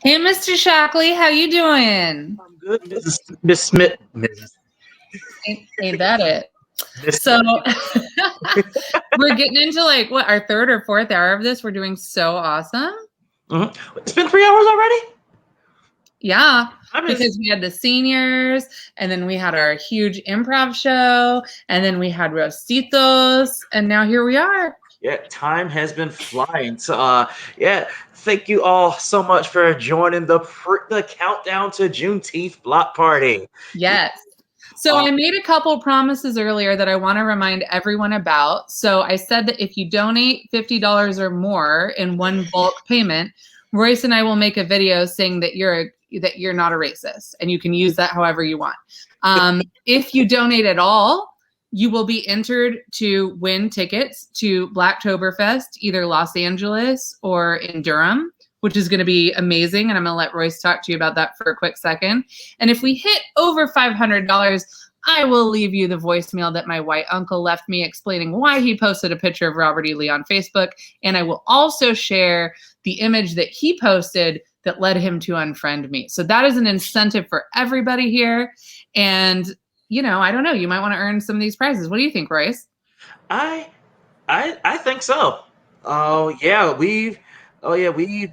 Hey, Mr. Shockley, how you doing? I'm good, Miss Smith. Ain't that it? Miss So we're getting into like what our third or fourth hour of this. We're doing so awesome. It's been 3 hours already? Yeah, because we had the seniors, and then we had our huge improv show, and then we had Rositos, and now here we are. Yeah, time has been flying. So, thank you all so much for joining the countdown to Juneteenth block party. Yes. So I made a couple promises earlier that I want to remind everyone about. So I said that if you donate $50 or more in one bulk payment, Royce and I will make a video saying that you're not a racist, and you can use that however you want. If you donate at all, you will be entered to win tickets to Blacktoberfest, either Los Angeles or in Durham, which is going to be amazing. And I'm going to let Royce talk to you about that for a quick second. And if we hit over $500, I will leave you the voicemail that my white uncle left me explaining why he posted a picture of Robert E. Lee on Facebook. And I will also share the image that he posted that led him to unfriend me. So that is an incentive for everybody here. And, I don't know, you might want to earn some of these prizes. What do you think, Royce? I think so. We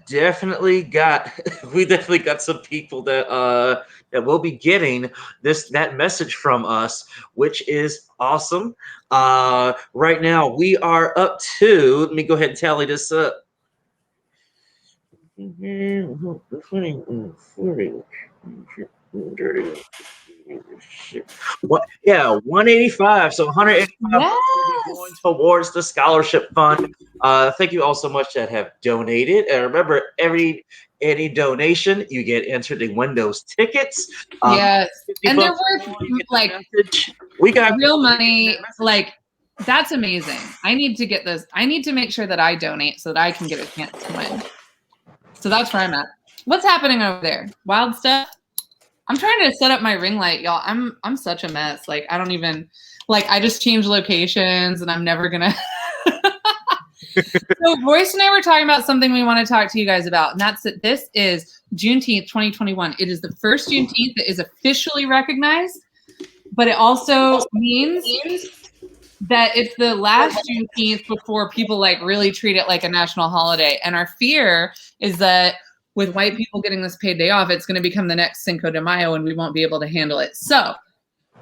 definitely got some people that will be getting that message from us, which is awesome. Right now we are up to, let me go ahead and tally this up. What? Yeah, 185. So 185 will be going towards the scholarship fund. Thank you all so much that have donated. And remember, any donation, you get entered in win those tickets. Yes, and they're worth like we got real money. Like, that's amazing. I need to get this. I need to make sure that I donate so that I can get a chance to win. So that's where I'm at. What's happening over there? Wild stuff? I'm trying to set up my ring light, y'all. I'm such a mess. Like, I don't even, I just changed locations and I'm never gonna. So Royce and I were talking about something we want to talk to you guys about, and that's that this is Juneteenth 2021. It is the first Juneteenth that is officially recognized, but it also means that it's the last Juneteenth before people really treat it like a national holiday. And our fear is that with white people getting this paid day off, it's going to become the next Cinco de Mayo and we won't be able to handle it. So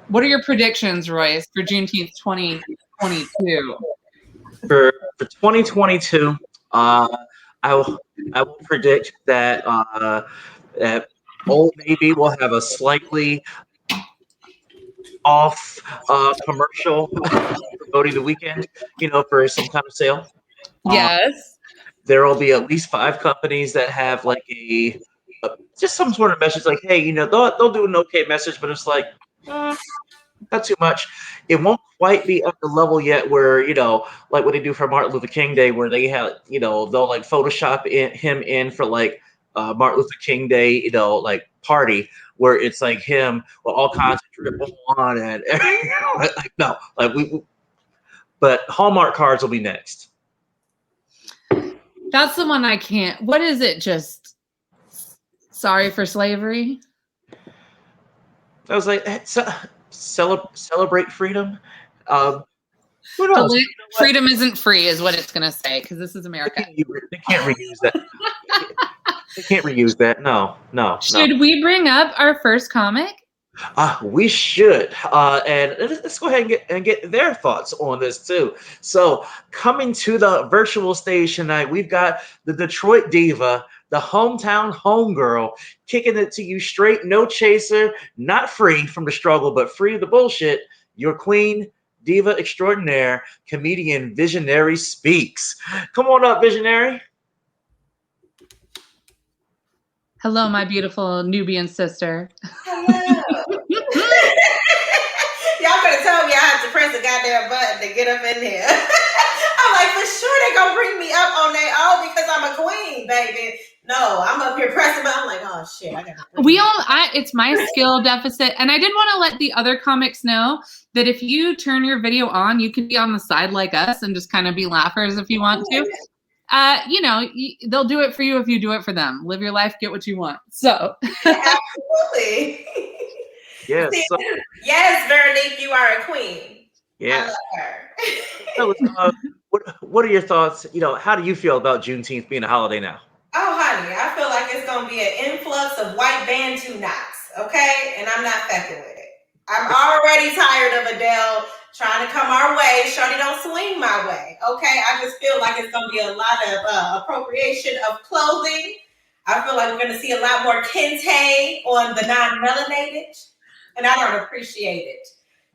what are your predictions, Royce, for Juneteenth 2022? For 2022, I will predict that that Old Navy will have a slightly off commercial promoting the weekend, for some kind of sale. Yes. There will be at least 5 companies that have just some sort of message like, hey, they'll do an okay message, but it's not too much. It won't quite be at the level yet where, like what they do for Martin Luther King Day, where they have, they'll Photoshop him in for Martin Luther King Day, party where it's him with all kinds of drip on and no, but Hallmark cards will be next. That's the one I can't. What is it? Just sorry for slavery? I was like, celebrate freedom. Who knows? Freedom isn't free is what it's going to say, because this is America. They can't reuse that. They can't reuse that. No. Should we bring up our first comic? We should, and let's go ahead and get their thoughts on this too. So, coming to the virtual stage tonight, we've got the Detroit diva, the hometown homegirl, kicking it to you straight, no chaser, not free from the struggle, but free of the bullshit. Your queen, diva extraordinaire, comedian Visionary Speaks. Come on up, Visionary. Hello, my beautiful Nubian sister. Hello. Y'all could have told me I had to press the goddamn button to get up in here. I'm like, for sure they're going to bring me up on their own because I'm a queen, baby. No, I'm up here pressing, but I'm like, oh, shit. It's my skill deficit. And I did want to let the other comics know that if you turn your video on, you can be on the side like us and just kind of be laughers if you want to. they'll do it for you if you do it for them. Live your life, get what you want. So absolutely. Yes. See, yes, Veronique, you are a queen. Yeah. I love her. Tell us, what are your thoughts? How do you feel about Juneteenth being a holiday now? Oh, honey, I feel like it's going to be an influx of white bantu knots, okay? And I'm not fucking with it. I'm already tired of Adele trying to come our way. Shorty don't swing my way, okay? I just feel like it's going to be a lot of appropriation of clothing. I feel like we're going to see a lot more kente on the non-melanated, and I don't appreciate it.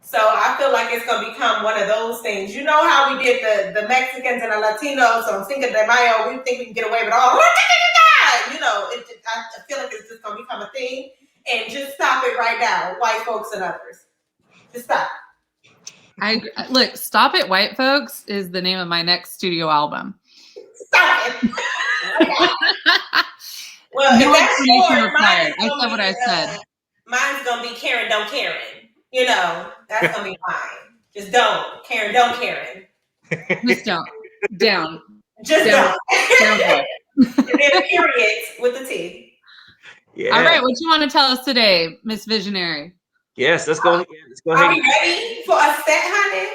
So I feel like it's going to become one of those things. You know how we did the Mexicans and the Latinos on Cinco de Mayo, we think we can get away with all. I feel like it's just going to become a thing. And just stop it right now, white folks and others. Just stop. Look, Stop It, White Folks is the name of my next studio album. Stop it. Well, no if that's yours, required. I said what I said. Mine's going to be Karen, don't Karen. That's going to be mine. Just don't. Karen, don't Karen. Just don't. Down. Just down. Down. And then period with the T. Yeah. All right, what you want to tell us today, Miss Visionary? Yes, let's go. Are we ready for a set, honey?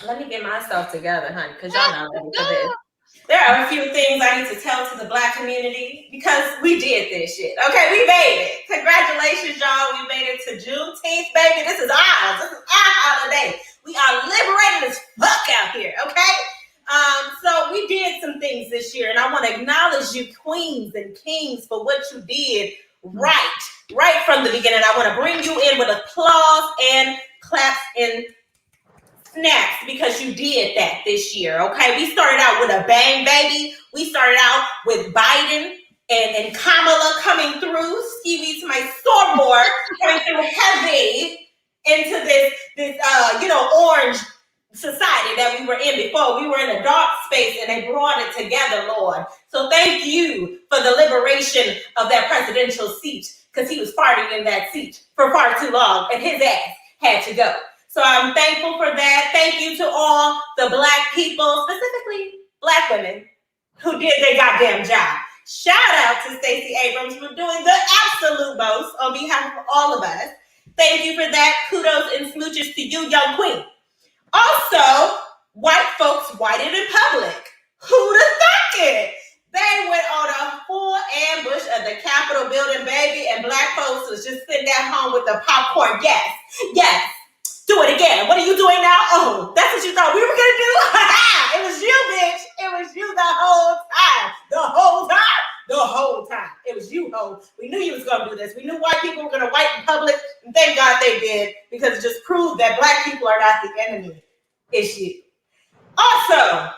Let me get myself together, honey, because y'all not ready for this. There are a few things I need to tell to the Black community because we did this shit. Okay, we made it. Congratulations, y'all. We made it to Juneteenth, baby. This is ours. This is our holiday. We are liberated as fuck out here, okay? So we did some things this year, and I want to acknowledge you queens and kings for what you did right from the beginning. I want to bring you in with applause and claps and snaps because you did that this year, okay? We started out with a bang, baby. We started out with Biden and Kamala coming through, ski to my scoreboard, coming through heavy into this orange society that we were in before. We were in a dark space and they brought it together, Lord. So thank you for the liberation of that presidential seat because he was farting in that seat for far too long and his ass had to go. So I'm thankful for that. Thank you to all the Black people, specifically Black women, who did their goddamn job. Shout out to Stacey Abrams for doing the absolute most on behalf of all of us. Thank you for that. Kudos and smooches to you, young queen. Also, white folks whited in public. Who'd have thunk it? They went on a full ambush of the Capitol building, baby, and Black folks was just sitting at home with the popcorn. Yes. Do it again. What are you doing now? Oh, that's what you thought we were going to do? It was you, bitch. It was you the whole time. The whole time. It was you, ho. We knew you was going to do this. We knew white people were going to white in public, and thank God they did, because it just proved that Black people are not the enemy. It's you. Also,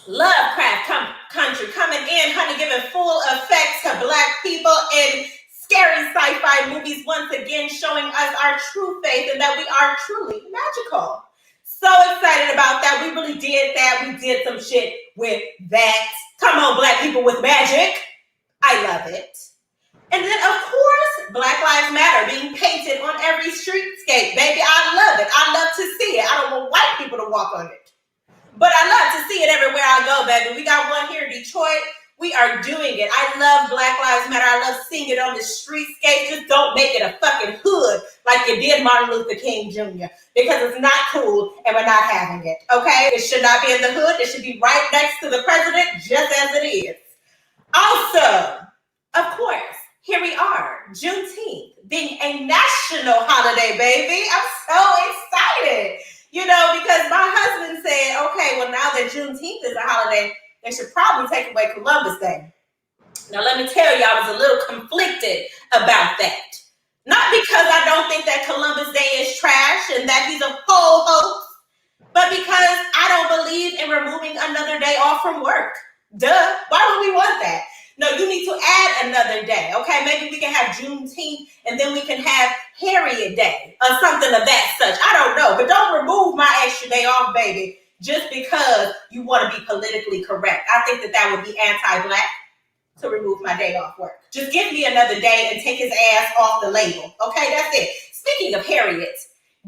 Lovecraft Country coming in, honey, giving full effect to Black people in scary sci-fi movies, once again showing us our true faith and that we are truly magical. So excited about that. We really did that. We did some shit with that. Come on, Black people with magic. I love it. And then, of course, Black Lives Matter being painted on every streetscape. Baby, I love it. I love to see it. I don't want white people to walk on it. But I love to see it everywhere I go, baby. We got one here in Detroit. We are doing it. I love Black Lives Matter. I love seeing it on the streetscape. Just don't make it a fucking hood like you did Martin Luther King Jr. because it's not cool and we're not having it, okay? It should not be in the hood. It should be right next to the president, just as it is. Also, of course, here we are, Juneteenth, being a national holiday, baby. I'm so excited, because my husband said, okay, well, now that Juneteenth is a holiday, they should probably take away Columbus Day. Now, let me tell you, I was a little conflicted about that. Not because I don't think that Columbus Day is trash and that he's a whole hoax, but because I don't believe in removing another day off from work. Duh. Why would we want that? No, you need to add another day, okay? Maybe we can have Juneteenth and then we can have Harriet Day or something of that such. I don't know, but don't remove my extra day off, baby, just because you want to be politically correct. I think that would be anti-Black to remove my day off work. Just give me another day and take his ass off the label, okay? That's it. Speaking of Harriet,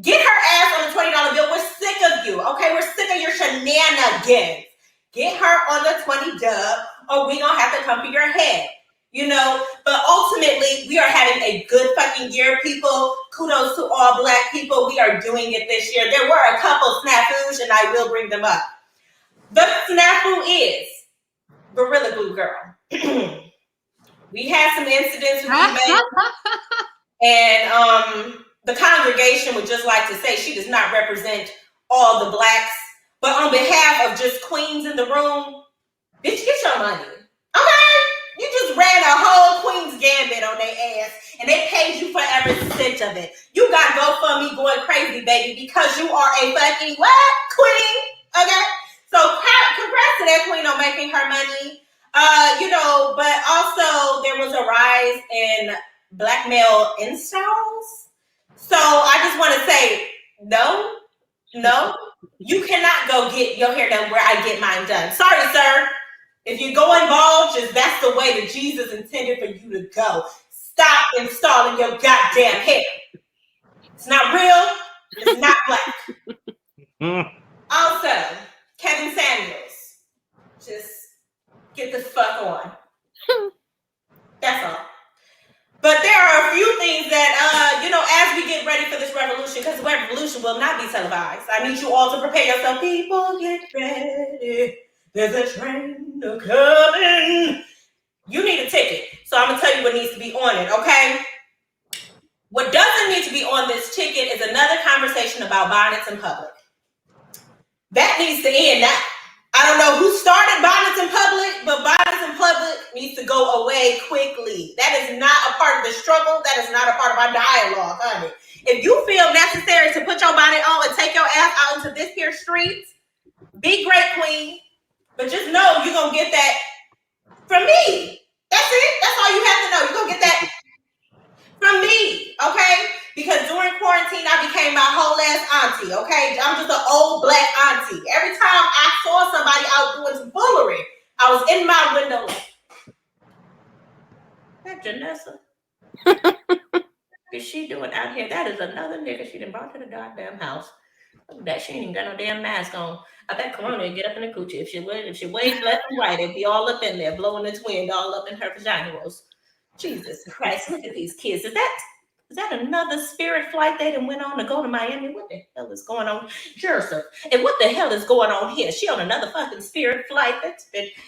get her ass on the $20 bill. We're sick of you, okay? We're sick of your shenanigans. Get her on the 20 dub, or we gonna have to come for your head. You know, but ultimately, we are having a good fucking year, people. Kudos to all Black people. We are doing it this year. There were a couple snafus, and I will bring them up. The snafu is Gorilla Glue Girl. We had some incidents with email, and the congregation would just like to say she does not represent all the Blacks, but on behalf of just queens in the room, bitch, get your money. Okay? You just ran a whole Queen's Gambit on their ass, and they paid you for every cent of it. You got GoFundMe going crazy, baby, because you are a fucking what? Queen. Okay? So congrats to that queen on making her money. You know, but also there was a rise in Black male installs. So I just want to say, no, you cannot go get your hair done where I get mine done. Sorry, sir. If you go involved, just that's the way that Jesus intended for you to go. Stop installing your goddamn hair. It's not real. It's not Black. Also, Kevin Samuels, just get the fuck on. That's all. But there are a few things that, you know, as we get ready for this revolution, because the revolution will not be televised. I need you all to prepare yourself. People, get ready. There's a train coming. You need a ticket. So I'm going to tell you what needs to be on it, okay? What doesn't need to be on this ticket is another conversation about bonnets in public. That needs to end now. I don't know who started bonnets in public, but bonnets in public needs to go away quickly. That is not a part of the struggle. That is not a part of our dialogue, honey. If you feel necessary to put your bonnet on and take your ass out into this here streets, be great, queen. But just know you're going to get that from me. That's it. That's all you have to know. You're going to get that from me, okay? Because during quarantine, I became my whole ass auntie, okay? I'm just an old Black auntie. Every time I saw somebody out doing some foolery, I was in my window like, that Janessa? What is she doing out here? That is another nigga she done brought to the goddamn house. Look at that. She ain't even got no damn mask on. I bet Corona would get up in the coochie. If she waves left and right, it'd be all up in there, blowing its wind all up in her vagina rolls. Jesus Christ, look at these kids. Is that another spirit flight they done went on to go to Miami? What the hell is going on? Joseph. And what the hell is going on here? She on another fucking spirit flight that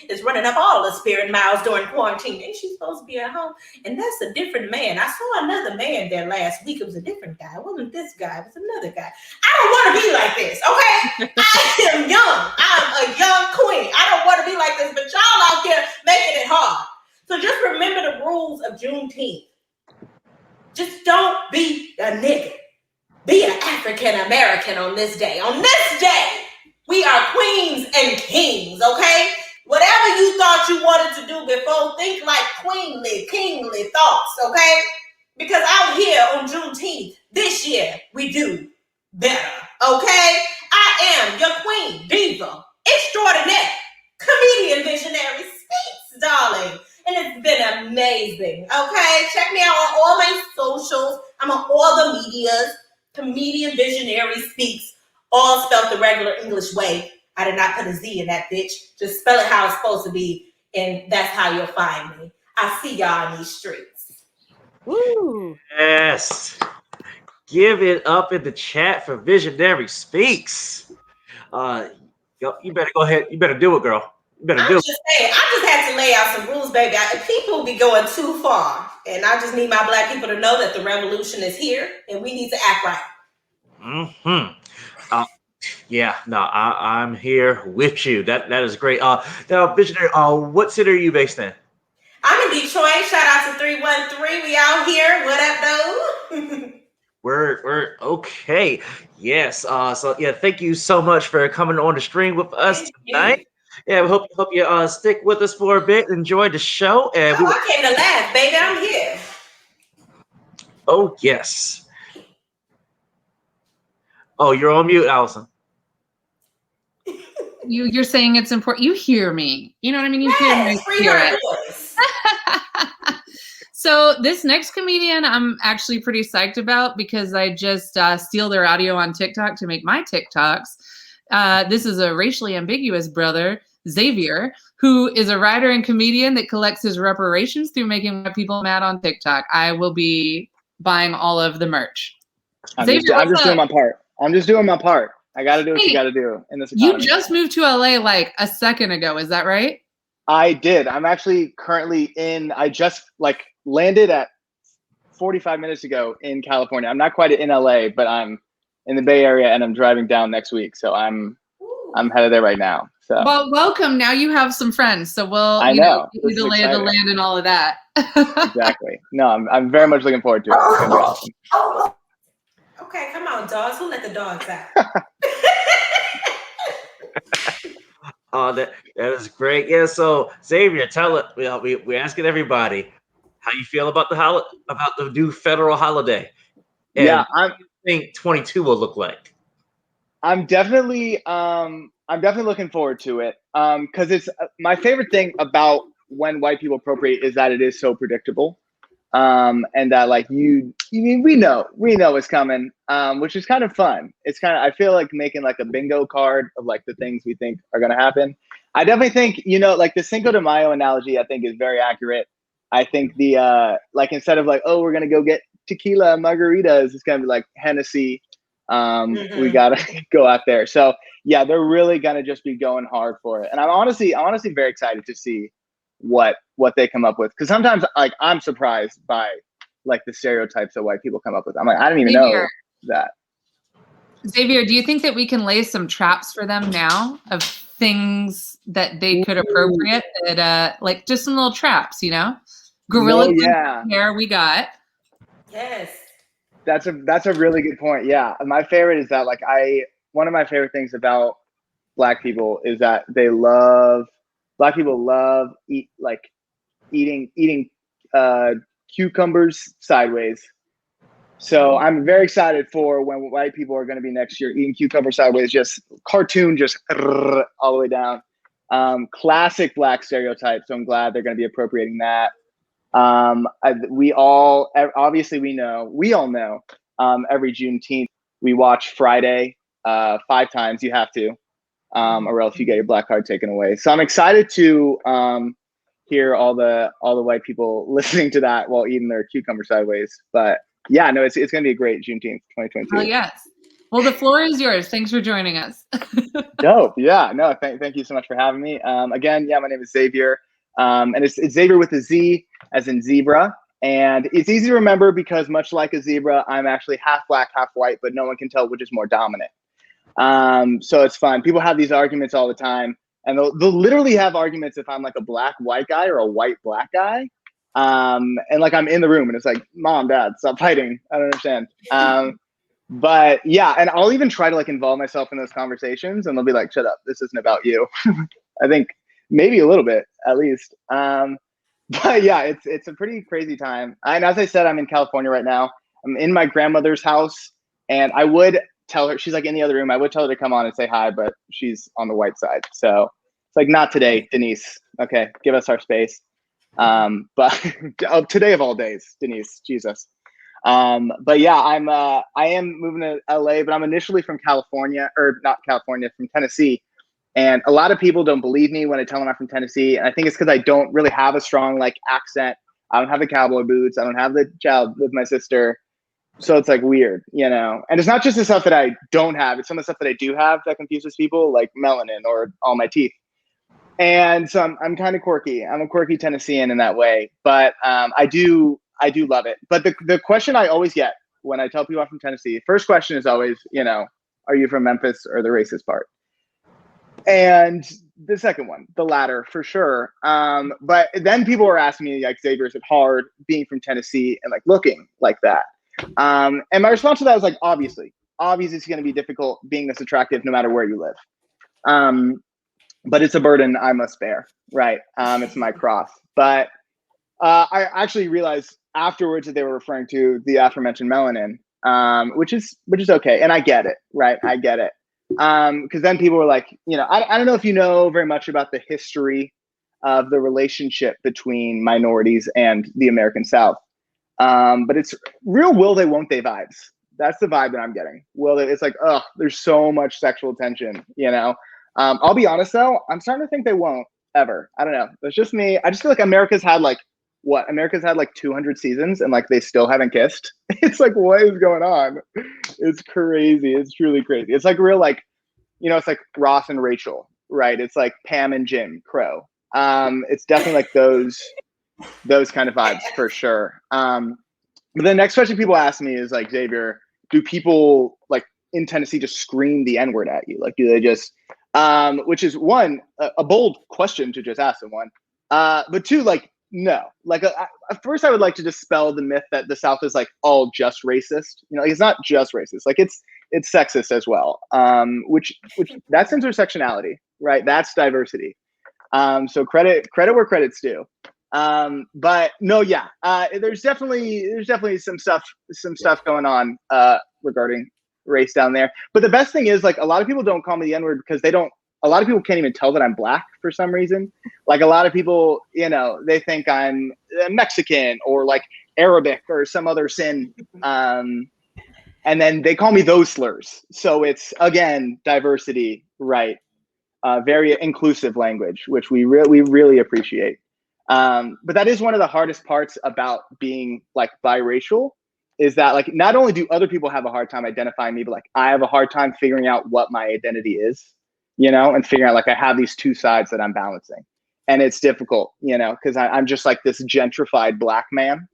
is running up all the spirit miles during quarantine. Ain't she supposed to be at home? And that's a different man. I saw another man there last week. It was a different guy. It wasn't this guy. It was another guy. I don't want to be like this, okay? I am young. I'm a young queen. I don't want to be like this, but y'all out there making it hard. So just remember the rules of Juneteenth. Just don't be a nigga. Be an African American on this day. On this day, we are queens and kings, okay? Whatever you thought you wanted to do before, think like queenly, kingly thoughts, okay? Because out here on Juneteenth, this year, we do better, okay? I am your queen, diva, extraordinaire, comedian visionary, speaks, darling. And it's been amazing, okay? Check me out on all my socials. I'm on all the medias. Comedian Visionary Speaks, all spelled the regular English way. I did not put a Z in that bitch. Just spell it how it's supposed to be, and that's how you'll find me. I see y'all in these streets. Woo! Yes. Give it up in the chat for Visionary Speaks. You better go ahead. You better do it, girl. I'm just saying, I just had to lay out some rules, baby. People be going too far, and I just need my Black people to know that the revolution is here, and we need to act right. Yeah, no, I'm here with you. That is great. Now, Visionary, what city are you based in? I'm in Detroit. Shout out to 313. We out here. What up, though? We're okay. Yes. So yeah, thank you so much for coming on the stream with us tonight. Yeah, we hope you stick with us for a bit. Enjoy the show. And I came to laugh, baby. I'm here. Oh yes. Oh, you're on mute, Allison. You're saying it's important. You hear me. You know what I mean? You hear me. So this next comedian, I'm actually pretty psyched about because I just steal their audio on TikTok to make my TikToks. This is a racially ambiguous brother, Xavier, who is a writer and comedian that collects his reparations through making people mad on TikTok. I will be buying all of the merch. I'm just doing my part. I'm just doing my part. I got to do what you got to do in this economy. You just moved to LA like a second ago. Is that right? I did. I'm actually currently I just landed at 45 minutes ago in California. I'm not quite in LA, but I'm in the Bay Area and I'm driving down next week. So I'm headed there right now. So well, welcome. Now you have some friends. So we'll give you the lay of the land and all of that. Exactly. No, I'm very much looking forward to it. It's gonna be awesome. Okay, come on, dogs. Who let the dogs out? Oh, that is great. Yeah. So Xavier, tell it. We're asking everybody how you feel about the new federal holiday. And yeah, what do you think 22 will look like? I'm definitely looking forward to it. Because it's my favorite thing about when white people appropriate is that it is so predictable. And that we know it's coming, which is kind of fun. It's I feel like making like a bingo card of like the things we think are going to happen. I definitely think, like the Cinco de Mayo analogy, I think is very accurate. I think the, instead of like, oh, we're going to go get tequila and margaritas, it's going to be like Hennessy. We got to go out there. So yeah, they're really going to just be going hard for it. And I'm honestly very excited to see what they come up with, because sometimes I'm surprised by like the stereotypes that white people come up with. I'm like, I didn't even know that. Xavier, do you think that we can lay some traps for them now of things that they could appropriate that like just some little traps, gorilla hair we got. Yes, that's a really good point. Yeah, my favorite is that one of my favorite things about Black people is that Black people love eating cucumbers sideways. So I'm very excited for when white people are going to be next year eating cucumber sideways, just cartoon, just all the way down. Classic Black stereotype. So I'm glad they're going to be appropriating that. We all know every Juneteenth we watch Friday 5 times. You have to, or else you get your black card taken away. So I'm excited to hear all the white people listening to that while eating their cucumber sideways. But yeah, no, it's going to be a great Juneteenth 2022. Oh yes. Well, the floor is yours. Thanks for joining us. Dope. Yeah. No. Thank you so much for having me. Again, yeah, my name is Xavier, and it's Xavier with a Z as in zebra, and it's easy to remember because much like a zebra, I'm actually half black, half white, but no one can tell which is more dominant. So it's fun. People have these arguments all the time, and they'll literally have arguments if I'm like a black white guy or a white black guy. And like I'm in the room and it's like, Mom, Dad, stop fighting. I don't understand. But yeah, and I'll even try to like involve myself in those conversations and they'll be like, shut up, this isn't about you. I think maybe a little bit at least. But yeah, it's a pretty crazy time. And as I said, I'm in California right now. I'm in my grandmother's house, and I would tell her, she's like in the other room, I would tell her to come on and say hi, but she's on the white side. So it's like, not today, Denise. Okay, give us our space. But today of all days, Denise, Jesus. But yeah, I am moving to LA, but I'm initially from California, or not California, from Tennessee. And a lot of people don't believe me when I tell them I'm from Tennessee. And I think it's because I don't really have a strong like accent. I don't have the cowboy boots. I don't have the child with my sister. So it's like weird, And it's not just the stuff that I don't have. It's some of the stuff that I do have that confuses people, like melanin or all my teeth. And so I'm kind of quirky. I'm a quirky Tennessean in that way, but I do love it. But the question I always get when I tell people I'm from Tennessee, first question is always, are you from Memphis or the racist part? And the second one, the latter, for sure. But then people are asking me, like, Xavier, is it hard being from Tennessee and like looking like that? And my response to that is like, obviously it's going to be difficult being this attractive no matter where you live. But it's a burden I must bear, right? It's my cross. But I actually realized afterwards that they were referring to the aforementioned melanin, which is okay, and I get it, right? I get it, because then people were like, I don't know if you know very much about the history of the relationship between minorities and the American South, but it's real will they, won't they vibes. That's the vibe that I'm getting. Will they? It's like, oh, there's so much sexual tension, I'll be honest though, I'm starting to think they won't ever. I don't know. It's just me. I just feel like America's had like 200 seasons and like they still haven't kissed. It's like, what is going on? It's crazy. It's truly crazy. It's like real, like, it's like Ross and Rachel, right? It's like Pam and Jim Crow. It's definitely like those kind of vibes for sure. But the next question people ask me is like, Xavier, do people like in Tennessee just scream the N-word at you? Like, do they just, which is one, a bold question to just ask someone. But two, like, no. Like, at first I would like to dispel the myth that the South is like all just racist. Like, it's not just racist. Like, it's sexist as well. Which that's intersectionality, right? That's diversity. So credit where credit's due. But no, yeah, there's definitely some stuff going on regarding race down there. But the best thing is, like, a lot of people don't call me the N-word because a lot of people can't even tell that I'm black for some reason. Like, a lot of people, they think I'm Mexican or like Arabic or some other sin. And then they call me those slurs. So it's, again, diversity, right? Very inclusive language, which we really appreciate. But that is one of the hardest parts about being like biracial, is that like not only do other people have a hard time identifying me, but like I have a hard time figuring out what my identity is, and figuring out like I have these two sides that I'm balancing. And it's difficult, because I'm just like this gentrified black man.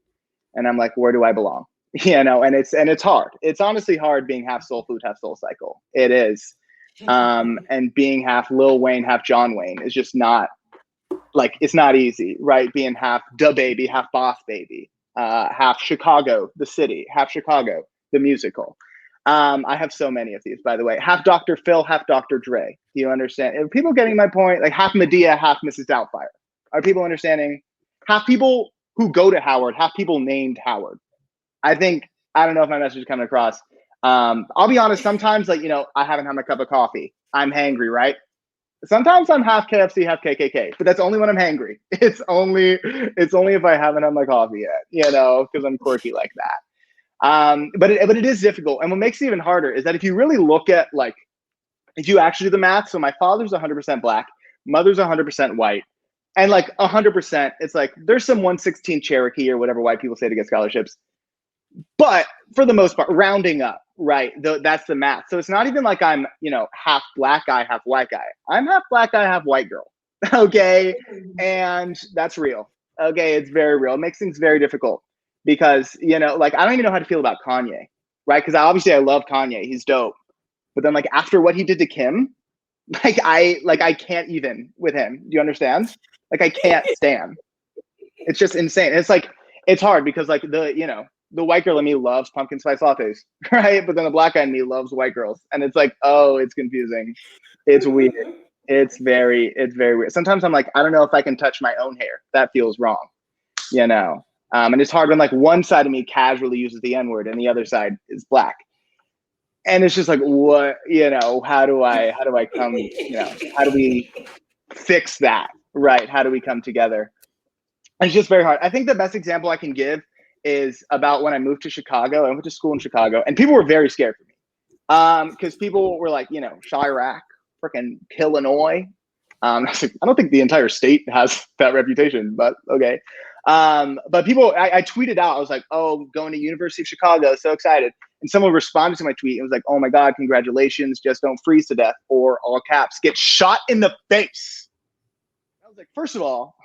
And I'm like, where do I belong? And it's hard. It's honestly hard being half Soul Food, half Soul Cycle. It is. And being half Lil Wayne, half John Wayne is just not, like, it's not easy, right? Being half Da Baby, half Boss Baby, half Chicago, the city, half Chicago, the musical. I have so many of these, by the way. Half Dr. Phil, half Dr. Dre. Do you understand? Are people getting my point? Like half Medea, half Mrs. Doubtfire. Are people understanding? Half people who go to Howard, half people named Howard. I don't know if my message is coming across. I'll be honest, sometimes, like, I haven't had my cup of coffee. I'm hangry, right? Sometimes I'm half KFC, half KKK, but that's only when I'm hangry. It's only if I haven't had my coffee yet, because I'm quirky like that. But it is difficult. And what makes it even harder is that if you really look at, like, if you actually do the math, so my father's 100% black, mother's 100% white, and like 100%, it's like there's some 116 Cherokee or whatever white people say to get scholarships. But for the most part, rounding up, right? That's the math. So it's not even like I'm, half black guy, half white guy. I'm half black guy, half white girl. Okay. And that's real. Okay. It's very real. It makes things very difficult because, like, I don't even know how to feel about Kanye, right? Because obviously I love Kanye. He's dope. But then, like, after what he did to Kim, I can't even with him. Do you understand? Like, I can't stand. It's just insane. It's like, it's hard because, like, the white girl in me loves pumpkin spice lattes, right? But then the black guy in me loves white girls. And it's like, oh, it's confusing. It's weird. It's very weird. Sometimes I'm like, I don't know if I can touch my own hair. That feels wrong, And it's hard when, like, one side of me casually uses the N-word and the other side is black. And it's just like, what, how do I come, how do we fix that, right? How do we come together? And it's just very hard. I think the best example I can give is about when I moved to Chicago. I went to school in Chicago, and people were very scared for me because people were like, Chirac, freaking Illinois. I don't think the entire state has that reputation, but okay. But people, I tweeted out, I was like, oh, going to University of Chicago, so excited. And someone responded to my tweet and was like, oh my God, congratulations, just don't freeze to death, or all caps, get shot in the face. I was like, first of all,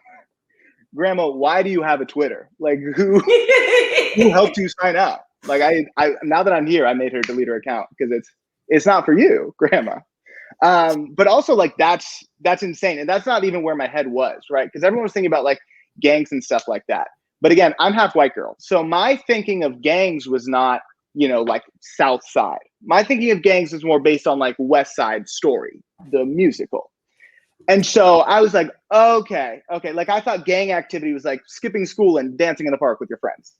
Grandma, why do you have a Twitter? Like, who helped you sign up? Like, I now that I'm here, I made her delete her account because it's not for you, Grandma. But also, like, that's insane. And that's not even where my head was, right? Because everyone was thinking about, like, gangs and stuff like that. But again, I'm half white girl. So my thinking of gangs was not, like, South Side. My thinking of gangs is more based on, like, West Side Story, the musical. And so I was like, okay. Like, I thought gang activity was like skipping school and dancing in the park with your friends,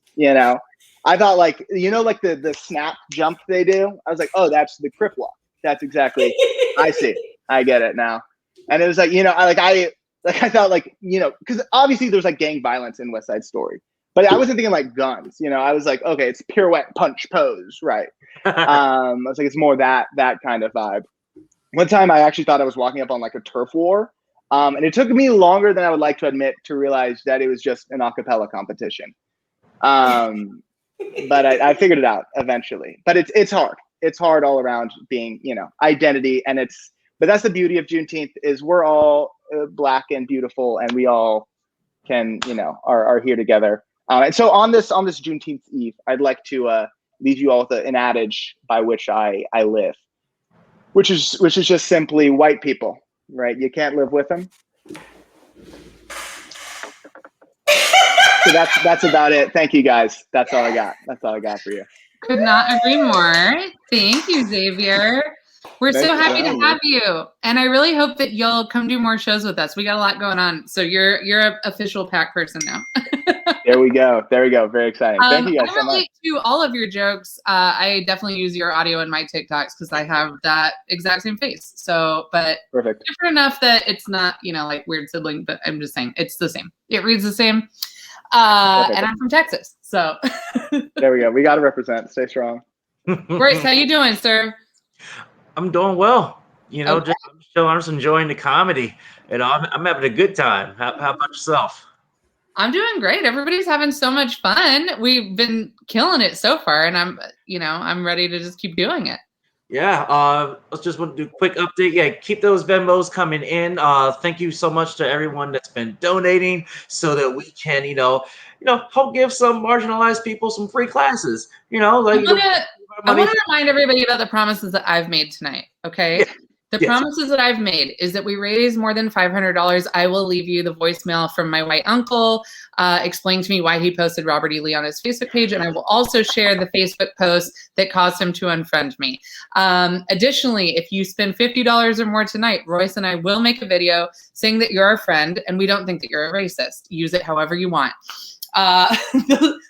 I thought, like, like the snap jump they do. I was like, oh, that's the Crip Walk. That's exactly, I see. I get it now. And it was like, I thought, like, because obviously there's, like, gang violence in West Side Story. But I wasn't thinking, like, guns, I was like, okay, it's pirouette, punch, pose, right? I was like, it's more that kind of vibe. one time I actually thought I was walking up on like a turf war. And it took me longer than I would like to admit to realize that it was just an a cappella competition. But I figured it out eventually. But it's hard. It's hard all around being, identity. But that's the beauty of Juneteenth is we're all Black and beautiful, and we all can, are here together. And so on this Juneteenth Eve, I'd like to leave you all with an adage by which I live, which is just simply white people, right? You can't live with them. So that's about it. Thank you, guys. That's all I got. That's all I got for you. Could not agree more. Thank you, Xavier. We're so happy to have you. And I really hope that you'll come do more shows with us. We got a lot going on. So you're an official PAC person now. There we go. Very exciting. Thank you guys so much. I relate to all of your jokes. I definitely use your audio in my TikToks because I have that exact same face. So, but perfect. Different enough that it's not, like weird sibling, but I'm just saying it's the same. It reads the same. And I'm from Texas. So there we go. We got to represent. Stay strong. Bryce, how you doing, sir? I'm doing well. I'm just enjoying the comedy, and I'm having a good time. How about yourself? I'm doing great. Everybody's having so much fun. We've been killing it so far, and I'm ready to just keep doing it. Yeah. Let's just want to do a quick update. Yeah, keep those Venmos coming in. Thank you so much to everyone that's been donating, so that we can, help give some marginalized people some free classes. I want to remind everybody about the promises that I've made tonight. Okay. Yeah. The promises that I've made is that we raise more than $500. I will leave you the voicemail from my white uncle explaining to me why he posted Robert E. Lee on his Facebook page. And I will also share the Facebook post that caused him to unfriend me. Additionally, if you spend $50 or more tonight, Royce and I will make a video saying that you're our friend and we don't think that you're a racist. Use it however you want.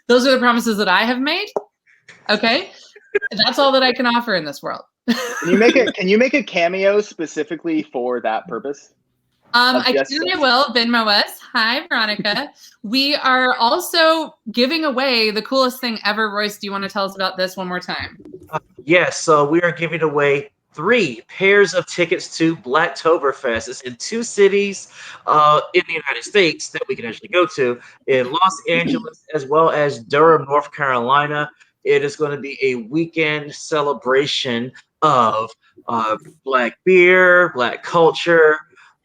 Those are the promises that I have made. Okay. That's all that I can offer in this world. Can you make a cameo specifically for that purpose? I will. Venmo us. Hi, Veronica. We are also giving away the coolest thing ever. Royce, do you want to tell us about this one more time? Yes. So we are giving away 3 pairs of tickets to Blacktoberfest. It's in 2 cities in the United States that we can actually go to, in Los Angeles as well as Durham, North Carolina. It is going to be a weekend celebration of Black beer, Black culture, a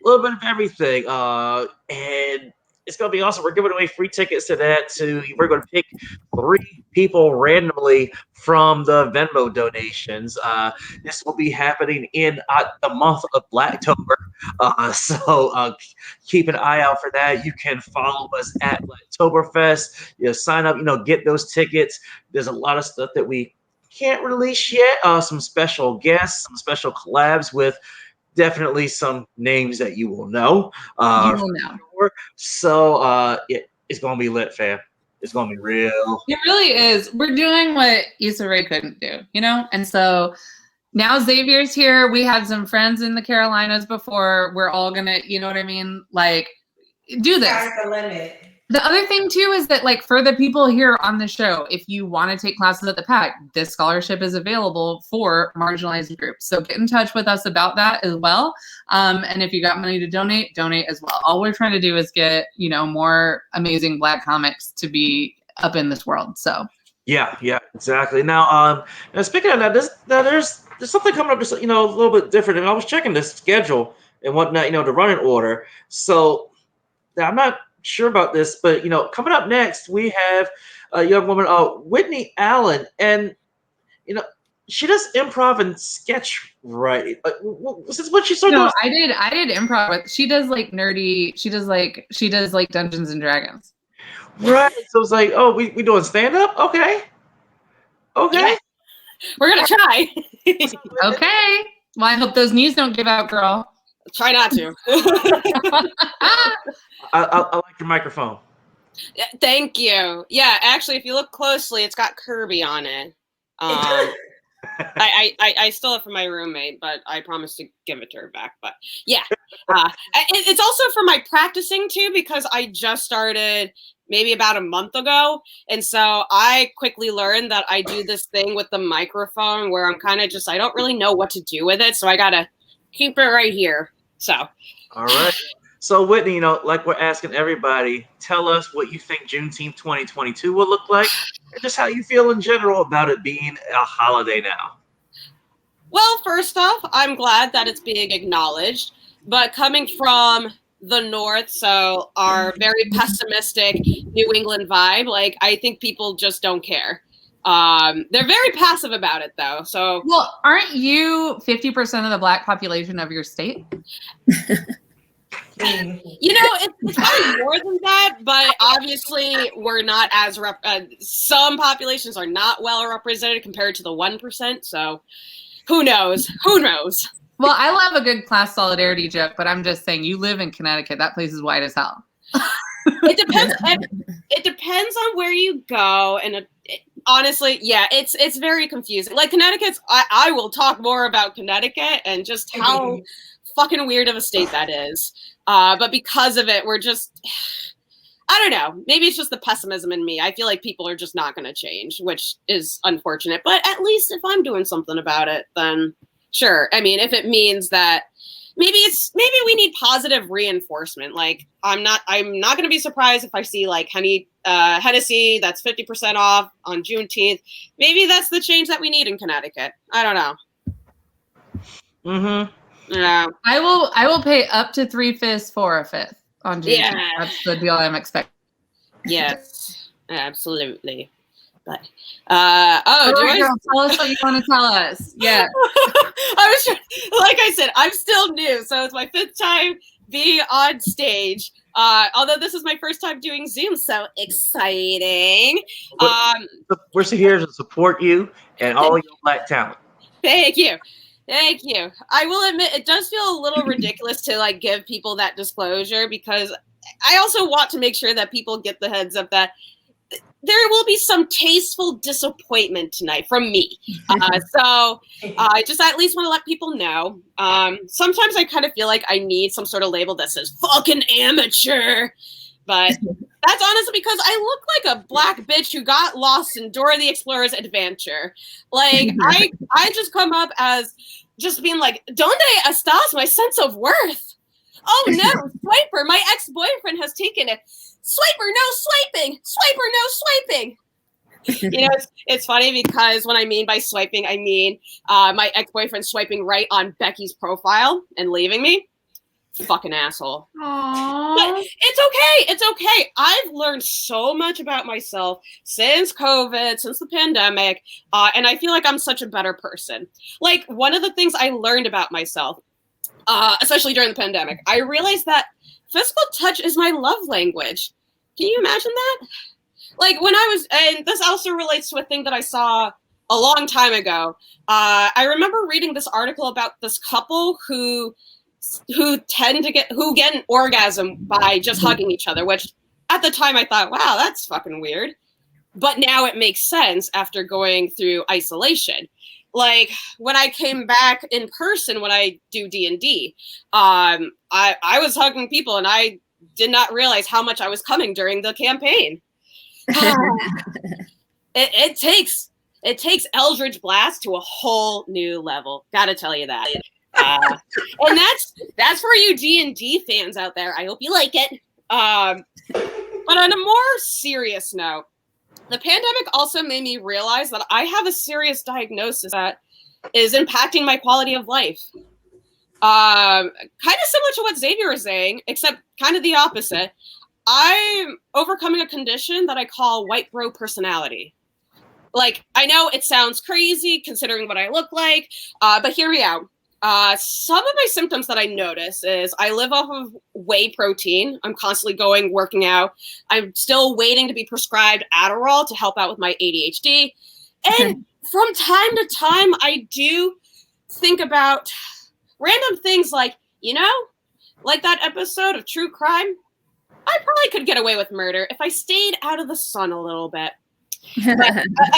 little bit of everything. And it's going to be awesome. We're giving away free tickets to that. We're going to pick 3 people randomly from the Venmo donations. This will be happening in the month of Blacktober. So keep an eye out for that. You can follow us at Blacktoberfest. Sign up, get those tickets. There's a lot of stuff that we can't release yet. Some special guests, some special collabs with definitely some names that you will know. You will know. So it's going to be lit, fam. It's going to be real. It really is. We're doing what Issa Rae couldn't do, And so now Xavier's here. We had some friends in the Carolinas before. We're all going to, you know what I mean? Like, do this. Sky's the limit. The other thing, too, is that, for the people here on the show, if you want to take classes at the PAC, this scholarship is available for marginalized groups. So get in touch with us about that as well. And if you got money to donate as well. All we're trying to do is get, more amazing Black comics to be up in this world. So yeah, exactly. Now, speaking of that, there's something coming up, a little bit different. And I was checking this schedule and whatnot, the running order. So I'm not sure about this, but coming up next we have a young woman, Whitney Allen, and she does improv and sketch writing. Since when she started? No, I did improv. She does nerdy. She does Dungeons and Dragons. Right. So it's like, oh, we doing stand up? Okay. Yeah. We're gonna try. Okay. Well, I hope those knees don't give out, girl. Try not to. I like your microphone. Yeah, thank you. Yeah, actually, if you look closely, it's got Kirby on it. I stole it from my roommate, but I promised to give it to her back. But yeah, it's also for my practicing too, because I just started maybe about a month ago. And so I quickly learned that I do this thing with the microphone where I'm kind of I don't really know what to do with it. So I got to keep it right here. So. All right. So, Whitney, like we're asking everybody, tell us what you think Juneteenth 2022 will look like, and just how you feel in general about it being a holiday now. Well, first off, I'm glad that it's being acknowledged, but coming from the North, so our very pessimistic New England vibe, like I think people just don't care. They're very passive about it, though. So, well, aren't you 50% of the Black population of your state? It's probably more than that, but obviously we're not as some populations are not well represented compared to the 1%. So, who knows? Who knows? Well, I love a good class solidarity joke, but I'm just saying, you live in Connecticut. That place is white as hell. It depends. It depends on where you go, and honestly, yeah, it's very confusing. Like Connecticut's, I will talk more about Connecticut and just how fucking weird of a state that is. But because of it, we're just, I don't know. Maybe it's just the pessimism in me. I feel like people are just not going to change, which is unfortunate. But at least if I'm doing something about it, then sure. I mean, if it means that maybe we need positive reinforcement. Like I'm not going to be surprised if I see like Hennessy that's 50% off on Juneteenth. Maybe that's the change that we need in Connecticut. I don't know. Mm-hmm. Yeah. I will pay up to 3/5 for a fifth on Juneteenth. Yeah. That's the deal I'm expecting. Yes, absolutely. But Joyce, tell us what you want to tell us. Yeah. Like I said, I'm still new, so it's my 5th time being on stage. Although this is my first time doing Zoom, so exciting. We're here to support you and all your Black talent. Thank you. Thank you. I will admit it does feel a little ridiculous to like give people that disclosure, because I also want to make sure that people get the heads up that there will be some tasteful disappointment tonight from me. So I just at least want to let people know. Sometimes I kind of feel like I need some sort of label that says fucking amateur. But that's honestly because I look like a Black bitch who got lost in Dora the Explorer's adventure. Like, I just come up as just being like, "Donde estás? My sense of worth." Oh no, Swiper, my ex-boyfriend has taken it. Swiper, no swiping. Swiper, no swiping. It's funny because when I mean by swiping, I mean my ex-boyfriend swiping right on Becky's profile and leaving me. Fucking asshole. Aww. But it's okay. It's okay. I've learned so much about myself since COVID, since the pandemic, and I feel like I'm such a better person. Like, one of the things I learned about myself, especially during the pandemic, I realized that physical touch is my love language. Can you imagine that? Like, when I was, and this also relates to a thing that I saw a long time ago. I remember reading this article about this couple who get an orgasm by just hugging each other, which at the time I thought, wow, that's fucking weird. But now it makes sense after going through isolation. Like, when I came back in person, when I do D&D, I was hugging people and I did not realize how much I was coming during the campaign. It takes Eldritch Blast to a whole new level. Gotta tell you that. And that's for you D&D fans out there. I hope you like it. But on a more serious note, the pandemic also made me realize that I have a serious diagnosis that is impacting my quality of life. Kind of similar to what Xavier was saying, except kind of the opposite. I'm overcoming a condition that I call white bro personality. Like, I know it sounds crazy considering what I look like, but hear me out. Some of my symptoms that I notice is I live off of whey protein. I'm constantly working out. I'm still waiting to be prescribed Adderall to help out with my ADHD. And from time to time, I do think about random things like, like that episode of True Crime. I probably could get away with murder if I stayed out of the sun a little bit. But,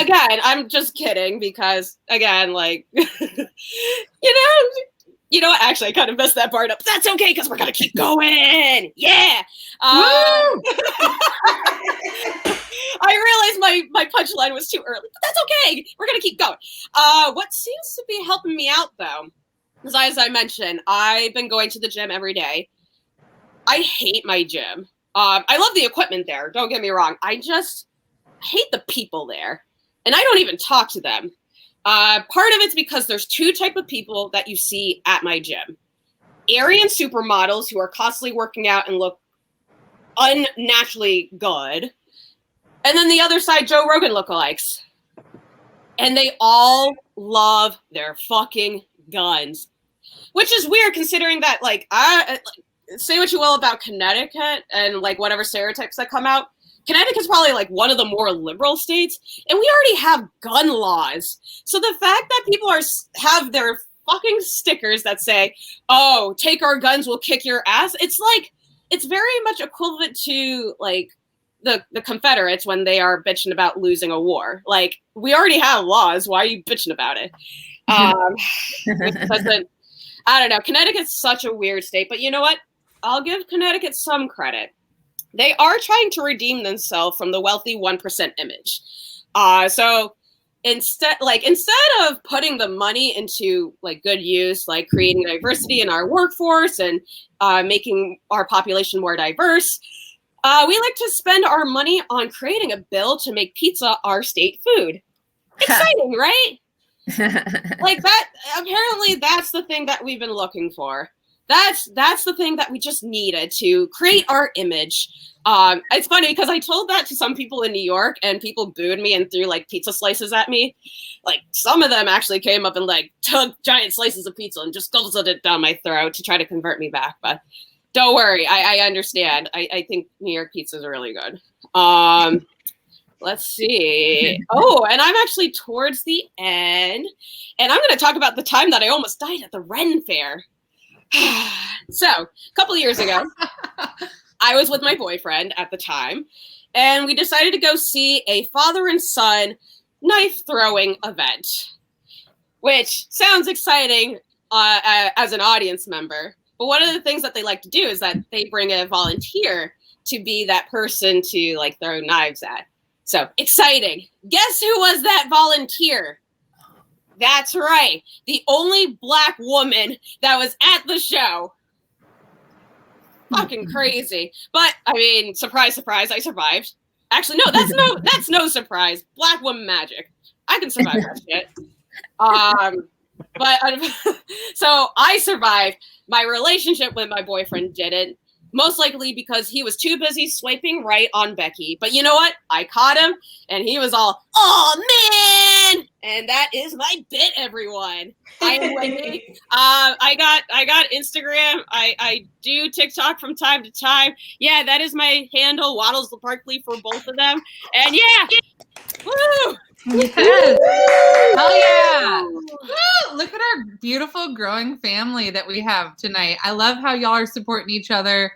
again, I'm just kidding because, again, like, actually, I kind of messed that part up. That's okay because we're going to keep going. Yeah. I realized my punchline was too early, but that's okay. We're going to keep going. What seems to be helping me out, though, as I mentioned, I've been going to the gym every day. I hate my gym. I love the equipment there. Don't get me wrong. I just hate the people there, and I don't even talk to them. Part of it's because there's two type of people that you see at my gym: Aryan supermodels who are constantly working out and look unnaturally good, and then the other side, Joe Rogan lookalikes, and they all love their fucking guns, which is weird considering that, like, say what you will about Connecticut and like whatever stereotypes that come out. Connecticut's probably like one of the more liberal states, and we already have gun laws. So the fact that people have their fucking stickers that say, "Oh, take our guns, we'll kick your ass," it's like, it's very much equivalent to like the Confederates when they are bitching about losing a war. Like, we already have laws. Why are you bitching about it? I don't know. Connecticut's such a weird state, but you know what? I'll give Connecticut some credit. They are trying to redeem themselves from the wealthy 1% image. So instead of putting the money into like good use, like creating diversity in our workforce and making our population more diverse, we like to spend our money on creating a bill to make pizza our state food. Exciting, right? Like that. Apparently, that's the thing that we've been looking for. That's the thing that we just needed to create our image. It's funny because I told that to some people in New York and people booed me and threw like pizza slices at me. Like, some of them actually came up and like took giant slices of pizza and just guzzled it down my throat to try to convert me back. But don't worry, I understand. I think New York pizza is really good. Let's see. Oh, and I'm actually towards the end, and I'm going to talk about the time that I almost died at the Ren Fair. So, a couple of years ago, I was with my boyfriend at the time, and we decided to go see a father and son knife throwing event, which sounds exciting as an audience member. But one of the things that they like to do is that they bring a volunteer to be that person to like throw knives at. So exciting. Guess who was that volunteer? That's right. The only Black woman that was at the show. Fucking crazy. But I mean, surprise, surprise, I survived. Actually, no, that's no surprise. Black woman magic. I can survive that shit. But so I survived. My relationship with my boyfriend didn't. Most likely because he was too busy swiping right on Becky. But you know what? I caught him, and he was all, "Oh man!" And that is my bit, everyone. I am Wendy. I got Instagram. I do TikTok from time to time. Yeah, that is my handle, Waddles Barkley, for both of them. And yeah, woo! Yes. Hell yeah. Woo! Look at our beautiful growing family that we have tonight. I love how y'all are supporting each other.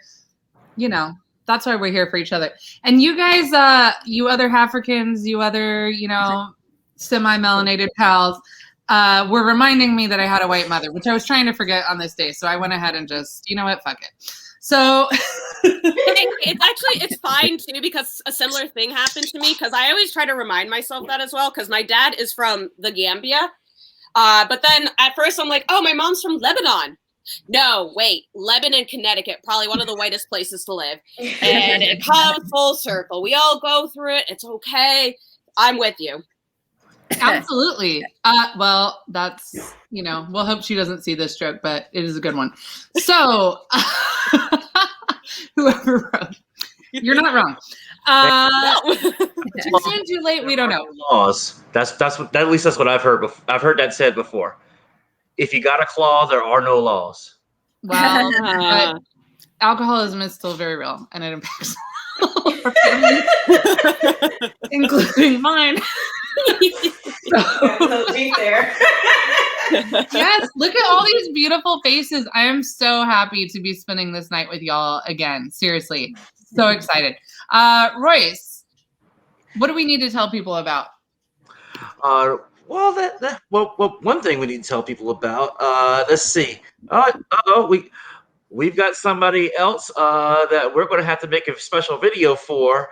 You know, that's why we're here for each other. And you guys, you other Africans, you other, you know, semi-melanated pals, were reminding me that I had a white mother, which I was trying to forget on this day. So I went ahead and just, you know what, fuck it. So it's fine too, because a similar thing happened to me, because I always try to remind myself that as well, because my dad is from the Gambia, but then at first I'm like, oh, my mom's from Lebanon. No, wait, Lebanon, Connecticut, probably one of the whitest places to live. And it comes full circle. We all go through it. It's okay. I'm with you. Absolutely. Well, that's, you know, we'll hope she doesn't see this joke, but it is a good one. So whoever wrote, you're not wrong. Too soon, too late, we don't know. Laws. That's what, at least that's what I've heard. I've heard that said before. If you got a claw, there are no laws. Well, but alcoholism is still very real, and it impacts all of our families, including mine. Yes, look at all these beautiful faces. I am so happy to be spending this night with y'all again. Seriously, so excited. Royce, what do we need to tell people about? Well, one thing we need to tell people about. Let's see. We've got somebody else that we're going to have to make a special video for.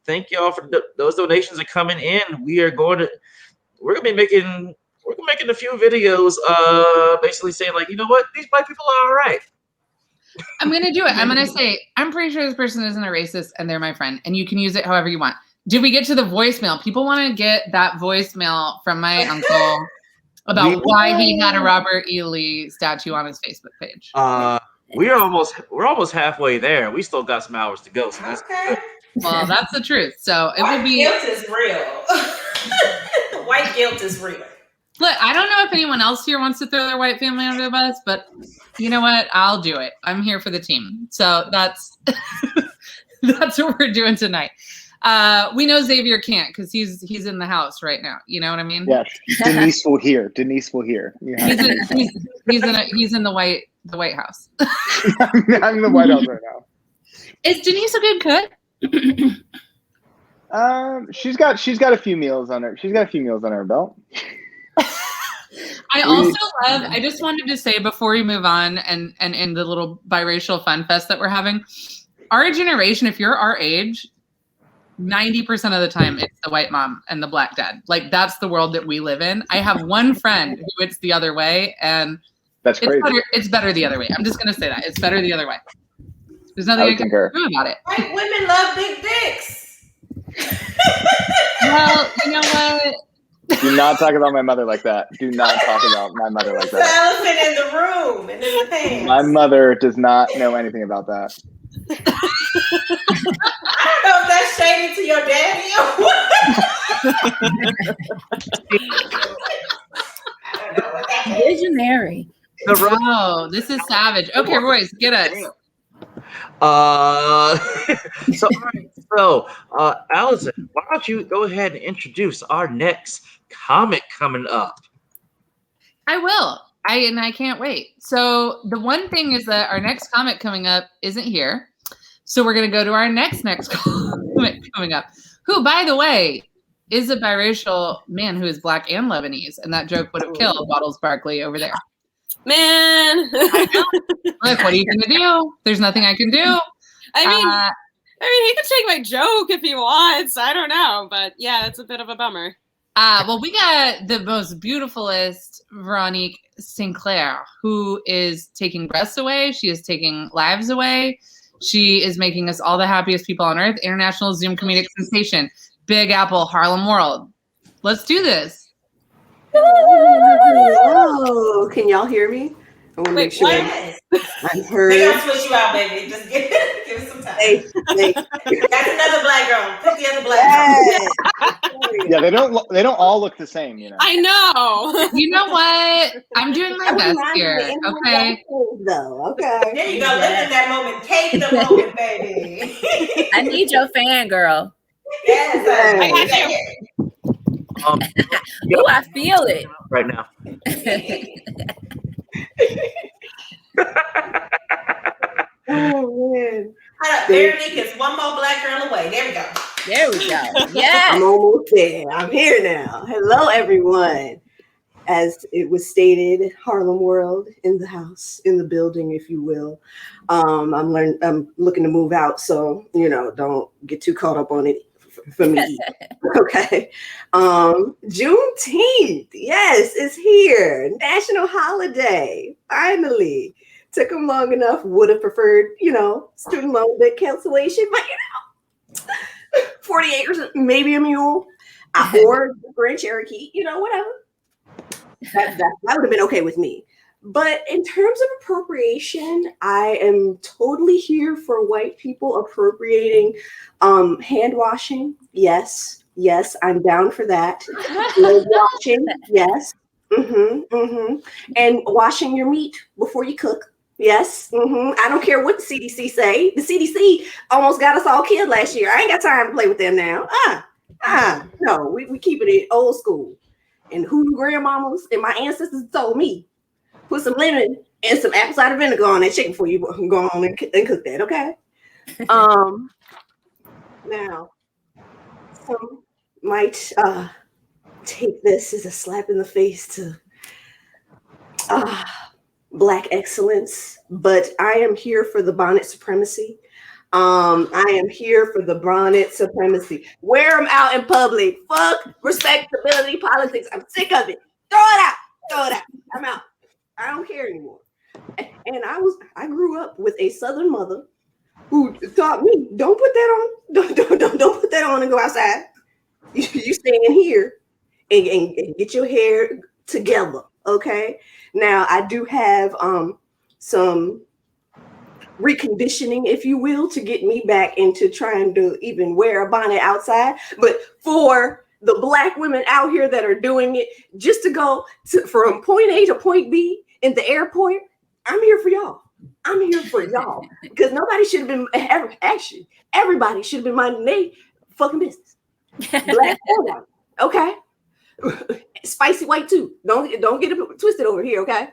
Thank y'all for those donations are coming in. We're going to be making we're making a few videos, basically saying like, you know what, these black people are all right. I'm gonna do it. I'm gonna say, I'm pretty sure this person isn't a racist, and they're my friend, and you can use it however you want. Did we get to the voicemail? People want to get that voicemail from my uncle about why he had a Robert E. Lee statue on his Facebook page. We're almost halfway there. We still got some hours to go. So that's Okay. Well, that's the truth. So it will be. Guilt is real. White guilt is real. Look, I don't know if anyone else here wants to throw their white family under the bus, but you know what? I'll do it. I'm here for the team. So that's that's what we're doing tonight. We know Xavier can't because he's in the house right now. You know what I mean? Yes. Denise will hear. Denise will hear. Yeah. He's in the White House. I'm in the White House right now. Is Denise a good cook? She's got a few meals on her. She's got a few meals on her belt. I just wanted to say before we move on and in the little biracial fun fest that we're having, our generation, if you're our age, 90% of the time it's the white mom and the black dad. Like that's the world that we live in. I have one friend who it's the other way, and that's crazy. It's better the other way. I'm just gonna say that. It's better the other way. There's nothing I can do about it. White women love big dicks. Well, you know what? Do not talk about my mother like that. Do not talk about my mother like It's that. the elephant in the room and in the pants. My mother does not know anything about that. I don't know if that's shady to your daddy or what. I don't know what that is. Visionary. Oh, this is savage. Okay, Royce, get us. So Allison, why don't you go ahead and introduce our next comic coming up? I will. I can't wait. So the one thing is that our next comic coming up isn't here. So we're going to go to our next comic coming up, who, by the way, is a biracial man who is black and Lebanese. And that joke would have killed Waddles Barkley over there. Man. Look, what are you going to do? There's nothing I can do. I mean, he could take my joke if he wants. I don't know. But yeah, it's a bit of a bummer. Well, we got the most beautifulest Veronique Sinclair, who is taking breaths away. She is taking lives away. She is making us all the happiest people on earth. International Zoom comedic sensation. Big Apple, Harlem World. Let's do this. Oh, can y'all hear me? I want to make sure Yes. I'm heard. They don't switch you out, baby. Just give it some time. Hey. That's another black girl. Put the other black girl. Yeah, they don't all look the same, you know. I know. You know what? I'm doing my best here. Okay. Though, okay. There you go. Live in that moment. Take the moment, baby. I need your fangirl. Yes. I got you. Ooh, I feel it. Right now. Oh man. Veronique is one more black girl away. There we go. There we go. Yes. I'm almost there. I'm here now. Hello, everyone. As it was stated, Harlem World in the house, in the building, if you will. I'm looking to move out, so don't get too caught up on it for me. Okay. Juneteenth, yes, is here. National holiday. Finally. Took them long enough. Would have preferred, student loan debt cancellation, but 40 acres, maybe a mule, or Grand Cherokee, whatever. That would have been okay with me. But in terms of appropriation, I am totally here for white people appropriating hand washing. Yes, I'm down for that. Leg washing, yes. And washing your meat before you cook. Yes. I don't care what the CDC say. The CDC almost got us all killed last year. I ain't got time to play with them now. No, we keeping it old school. And who grandmamas and my ancestors told me, put some lemon and some apple cider vinegar on that chicken before you go on and cook that, okay? Now, some might take this as a slap in the face to Black excellence, but I am here for the bonnet supremacy. I am here for the bonnet supremacy. Wear them out in public. Fuck respectability politics. I'm sick of it. Throw it out. Throw it out. I'm out. I don't care anymore. And I grew up with a Southern mother who taught me, don't put that on. Don't put that on and go outside. You stay in here and get your hair together. Okay. Now I do have some reconditioning, if you will, to get me back into trying to even wear a bonnet outside. But for the Black women out here that are doing it just to go from point A to point B in the airport, I'm here for y'all. I'm here for y'all because nobody should have been actually. Everybody should have been minding their fucking business. Black or white, okay? Spicy white too. Don't get it twisted over here, okay?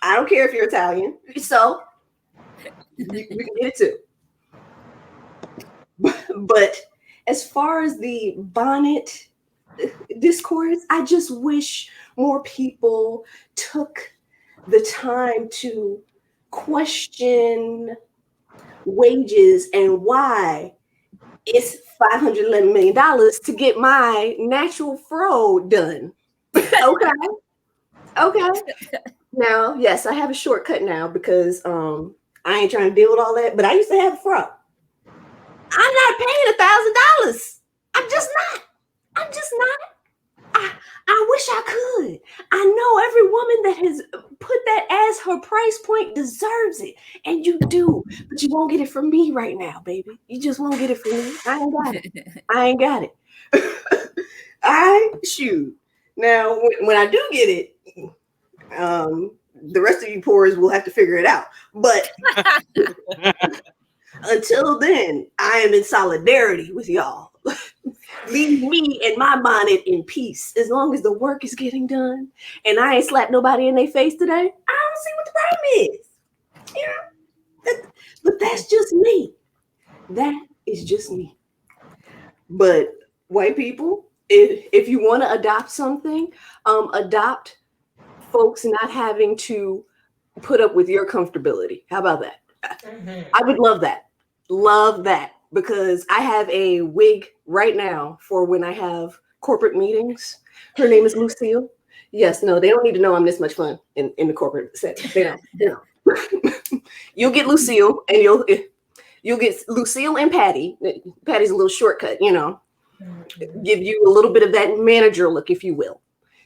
I don't care if you're Italian, so you can get it too. But as far as the bonnet discourse, I just wish more people took the time to question wages and why it's $511 million to get my natural fro done. Okay. Now, yes, I have a shortcut now because I ain't trying to deal with all that, but I used to have a fro. I'm not paying $1,000. I'm just not. I wish I could. I know every woman that has put that as her price point deserves it. And you do. But you won't get it from me right now, baby. You just won't get it from me. I ain't got it. Shoot. Now, when I do get it, the rest of you poors will have to figure it out. But until then, I am in solidarity with y'all. Leave me and my bonnet in peace. As long as the work is getting done and I ain't slapped nobody in their face today, I don't see what the problem is. You know? But that's just me. That is just me. But white people, if you want to adopt something, adopt folks not having to put up with your comfortability. How about that? Mm-hmm. I would love that. Love that. Because I have a wig right now for when I have corporate meetings. Her name is Lucille. Yes, no, they don't need to know I'm this much fun in the corporate setting. They don't. You'll get Lucille, and you'll get Lucille and Patty. Patty's a little shortcut, you know. Give you a little bit of that manager look, if you will.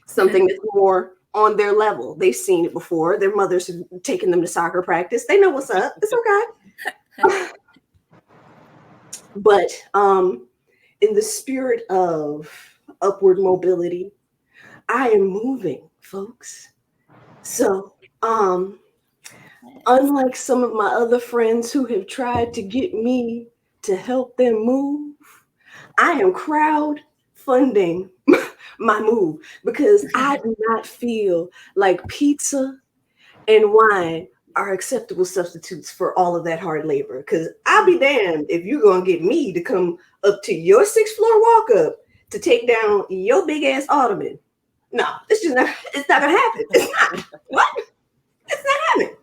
Something that's more on their level. They've seen it before. Their mothers have taken them to soccer practice. They know what's up. It's okay. But in the spirit of upward mobility, I am moving, folks. So unlike some of my other friends who have tried to get me to help them move, I am crowdfunding my move because I do not feel like pizza and wine are acceptable substitutes for all of that hard labor. Because I'll be damned if you're going to get me to come up to your 6th floor walk up to take down your big ass ottoman. No, it's just not, it's not going to happen. It's not. What? It's not happening.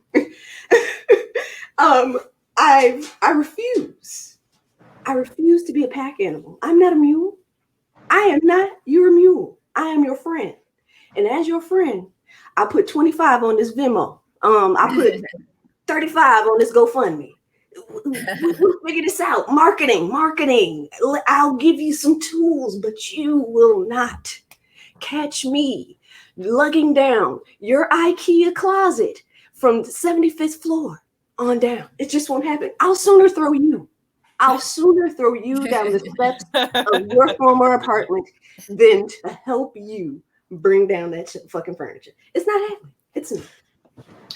I refuse. I refuse to be a pack animal. I'm not a mule. I am not your mule. I am your friend. And as your friend, I put 25 on this Venmo. I put 35 on this GoFundMe. We'll figure this out. Marketing. I'll give you some tools, but you will not catch me lugging down your IKEA closet from the 75th floor on down. It just won't happen. I'll sooner throw you down the steps of your former apartment than to help you bring down that fucking furniture. It's not happening. It's not.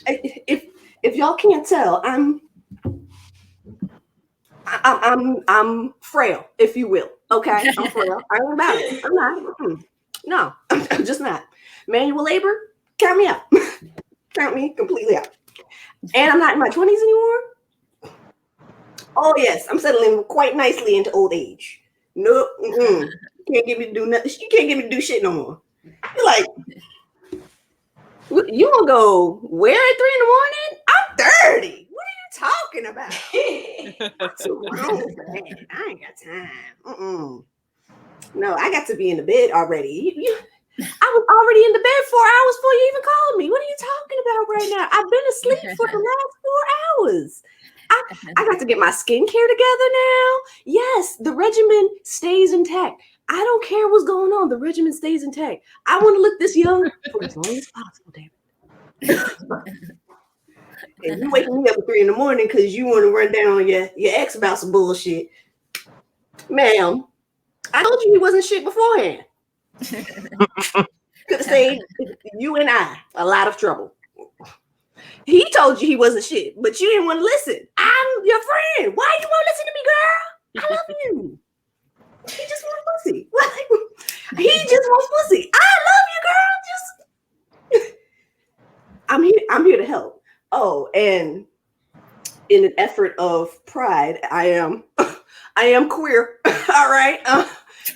If y'all can't tell, I'm frail, if you will. Okay, I'm frail. I ain't about it. I'm not. No, I'm just not. Manual labor, count me out. Count me completely out. And I'm not in my 20s anymore. Oh yes, I'm settling quite nicely into old age. Nope. Can't get me to do nothing. You can't get me to do shit no more. You're like, you gonna go where at 3 a.m? I'm 30. What are you talking about? I'm too grown for that. I ain't got time. No, I got to be in the bed already. I was already in the bed 4 hours before you even called me. What are you talking about right now? I've been asleep for the last 4 hours. I got to get my skincare together now. Yes, the regimen stays intact. I don't care what's going on. The regimen stays intact. I want to look this young for as long as possible, damn it. And you waking me up at 3 a.m. because you want to run down on your ex about some bullshit. Ma'am, I told you he wasn't shit beforehand. Could have saved you and I a lot of trouble. He told you he wasn't shit, but you didn't want to listen. I'm your friend. Why you won't listen to me, girl? I love you. He just wants pussy. He just wants pussy. I love you, girl. Just I'm here to help. Oh, and in an effort of pride, I am queer. All right.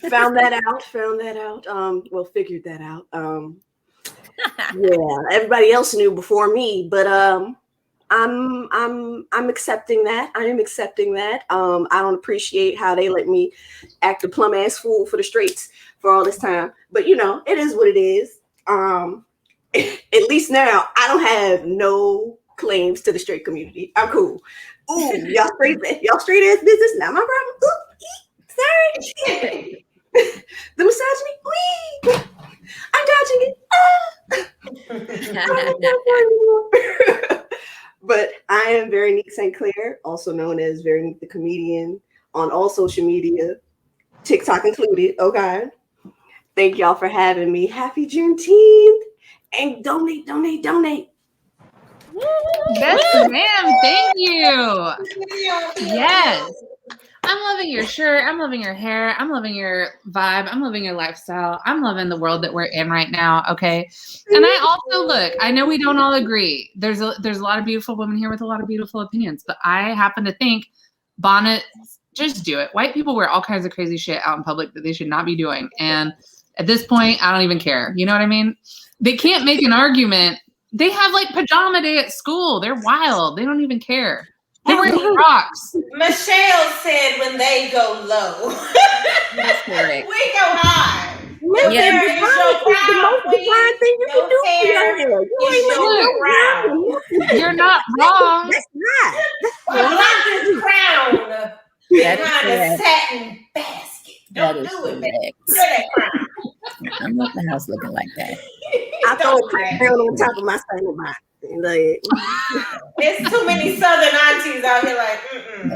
Found that out. Well, figured that out. Yeah, everybody else knew before me, but I'm accepting that. I am accepting that. I don't appreciate how they let me act a plum ass fool for the straights for all this time, but you know, it is what it is. At least now I don't have no claims to the straight community. I'm cool. Ooh, y'all straight ass business, not my problem. Ooh, sorry. The misogyny. Wee. I'm dodging it. But I am Veronique St. Clair, also known as Veronique the Comedian on all social media, TikTok included. Okay. Thank y'all for having me. Happy Juneteenth. And donate. Best ma'am, thank you. Yes. I'm loving your shirt. I'm loving your hair. I'm loving your vibe. I'm loving your lifestyle. I'm loving the world that we're in right now. Okay. And I also I know we don't all agree. There's a lot of beautiful women here with a lot of beautiful opinions, but I happen to think bonnets, just do it. White people wear all kinds of crazy shit out in public that they should not be doing. And at this point, I don't even care. You know what I mean? They can't make an argument. They have like pajama day at school. They're wild. They don't even care. They're wearing rocks. Michelle said when they go low. That's correct. We go high. Yeah. It's the most divine thing you can do for your hair. You ain't You're not wrong. That's not. Lock this crown behind a satin basket. Don't do it, man. That crown. I'm not the house looking like that. I throw a crown on top of my satin basket. Like, there's too many Southern aunties out here like,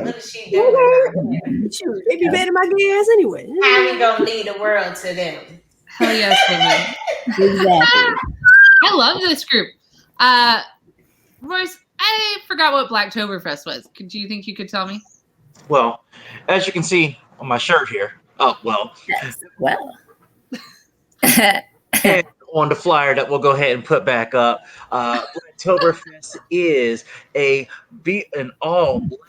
what is she doing? Shoot, they be better my gay ass anyway. How we gonna lead the world to them? Hell yes, baby. Exactly. I love this group. Royce, I forgot what Blacktoberfest was. Do you think you could tell me? Well, as you can see on my shirt here, Yes. Well. and on the flyer that we'll go ahead and put back up, Blacktoberfest is an all black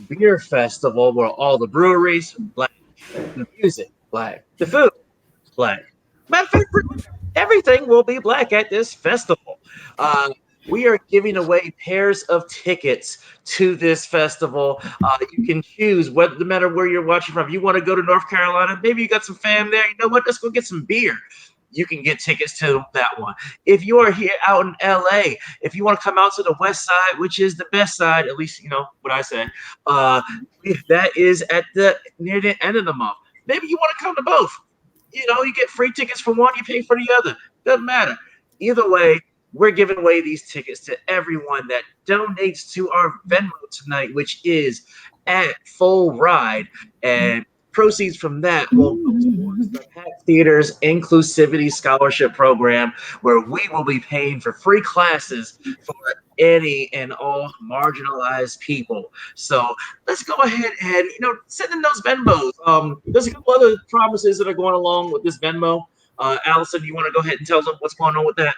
beer festival where all the breweries black, the music black, the food black. Matter of fact, everything will be black at this festival. We are giving away pairs of tickets to this festival. You can choose no matter where you're watching from. You want to go to North Carolina? Maybe you got some fam there. You know what? Let's go get some beer. You can get tickets to that one. If you are here out in LA, if you want to come out to the west side, which is the best side, at least you know what I said, that is near the end of the month. Maybe you want to come to both. You know, you get free tickets for one, you pay for the other. Doesn't matter. Either way, we're giving away these tickets to everyone that donates to our Venmo tonight, which is at Full Ride. And proceeds from that will go towards the Pack Theater's Inclusivity Scholarship Program, where we will be paying for free classes for any and all marginalized people. So let's go ahead and send in those Venmos. There's a couple other promises that are going along with this Venmo. Allison, you want to go ahead and tell them what's going on with that?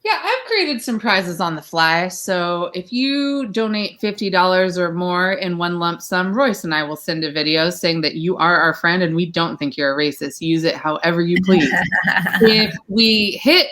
Yeah, I've created some prizes on the fly. So if you donate $50 or more in one lump sum, Royce and I will send a video saying that you are our friend and we don't think you're a racist. Use it however you please. If we hit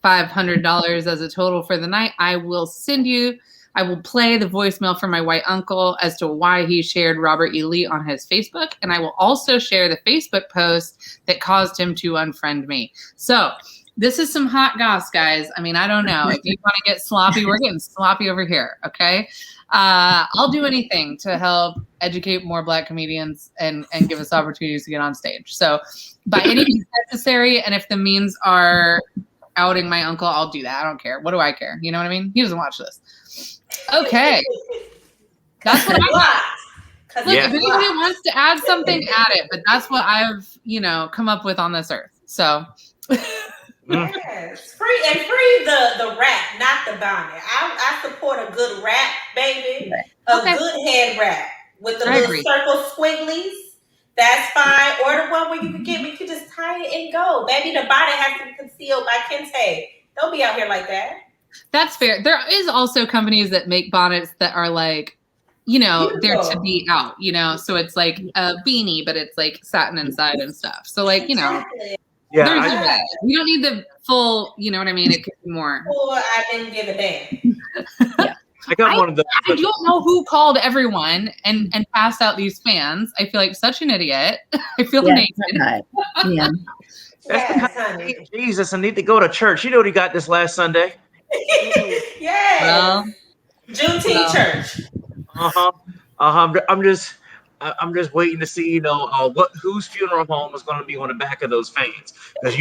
$500 as a total for the night, I will play the voicemail from my white uncle as to why he shared Robert E. Lee on his Facebook. And I will also share the Facebook post that caused him to unfriend me. So This is some hot goss, guys. I mean, I don't know. If you want to get sloppy, we're getting sloppy over here. Okay. I'll do anything to help educate more Black comedians and give us opportunities to get on stage. So by any means necessary, and if the means are outing my uncle, I'll do that. I don't care. What do I care? You know what I mean? He doesn't watch this. Okay. That's what I got. Look, if anybody wants to add something, add it. But that's what I've, come up with on this earth. So yes. Free the rap, not the bonnet. I support a good rap, baby. A good head wrap with the little circle squigglies. That's fine. Or the one where you can just tie it and go. Baby, the bonnet has to be concealed by kente. Don't be out here like that. That's fair. There is also companies that make bonnets that are like, they're to be out, so it's like a beanie, but it's like satin inside and stuff. So like, Exactly. Yeah, you don't need the full, you know what I mean? It could be more. Or I didn't give a damn. yeah. I got one of those. I don't know who called everyone and passed out these fans. I feel like such an idiot. I feel naked. Yeah. That's the kind of Jesus and need to go to church. You know what he got this last Sunday? Yeah. Well, Juneteenth church. I'm just waiting to see, whose funeral home is going to be on the back of those fans, because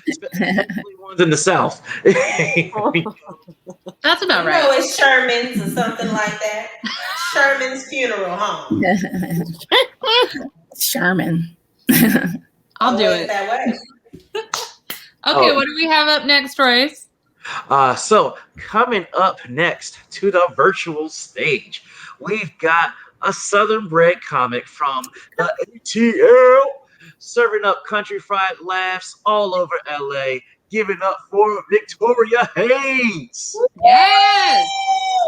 especially ones in the South. That's about right. It's Sherman's or something like that. Sherman's funeral home. Sherman. I'll do it that way. Okay, what do we have up next, Royce? So coming up next to the virtual stage, we've got a Southern bred comic from the ATL, serving up country fried laughs all over LA, giving up for Victoria Haynes. Yes.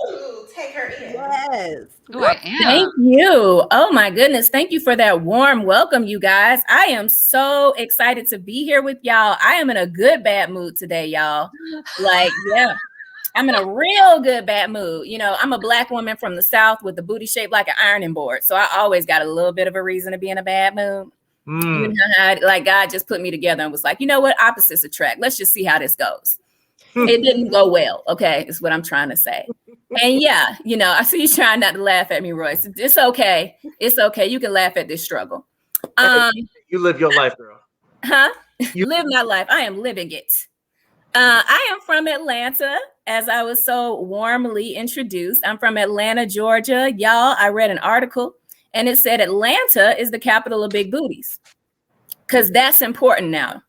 Ooh, take her in. Yes. Oh, I am. Thank you. Oh my goodness. Thank you for that warm welcome, you guys. I am so excited to be here with y'all. I am in a good bad mood today, y'all. I'm in a real good bad mood. I'm a Black woman from the South with a booty shaped like an ironing board. So I always got a little bit of a reason to be in a bad mood. You know how God just put me together and was like, you know what? Opposites attract. Let's just see how this goes. It didn't go well. Okay. Is what I'm trying to say. And I see you trying not to laugh at me, Royce. It's okay. It's okay. You can laugh at this struggle. You live your life, girl. Huh? You live my life. I am living it. I am from Atlanta, as I was so warmly introduced. I'm from Atlanta, Georgia. Y'all, I read an article and it said Atlanta is the capital of big booties. Because that's important now.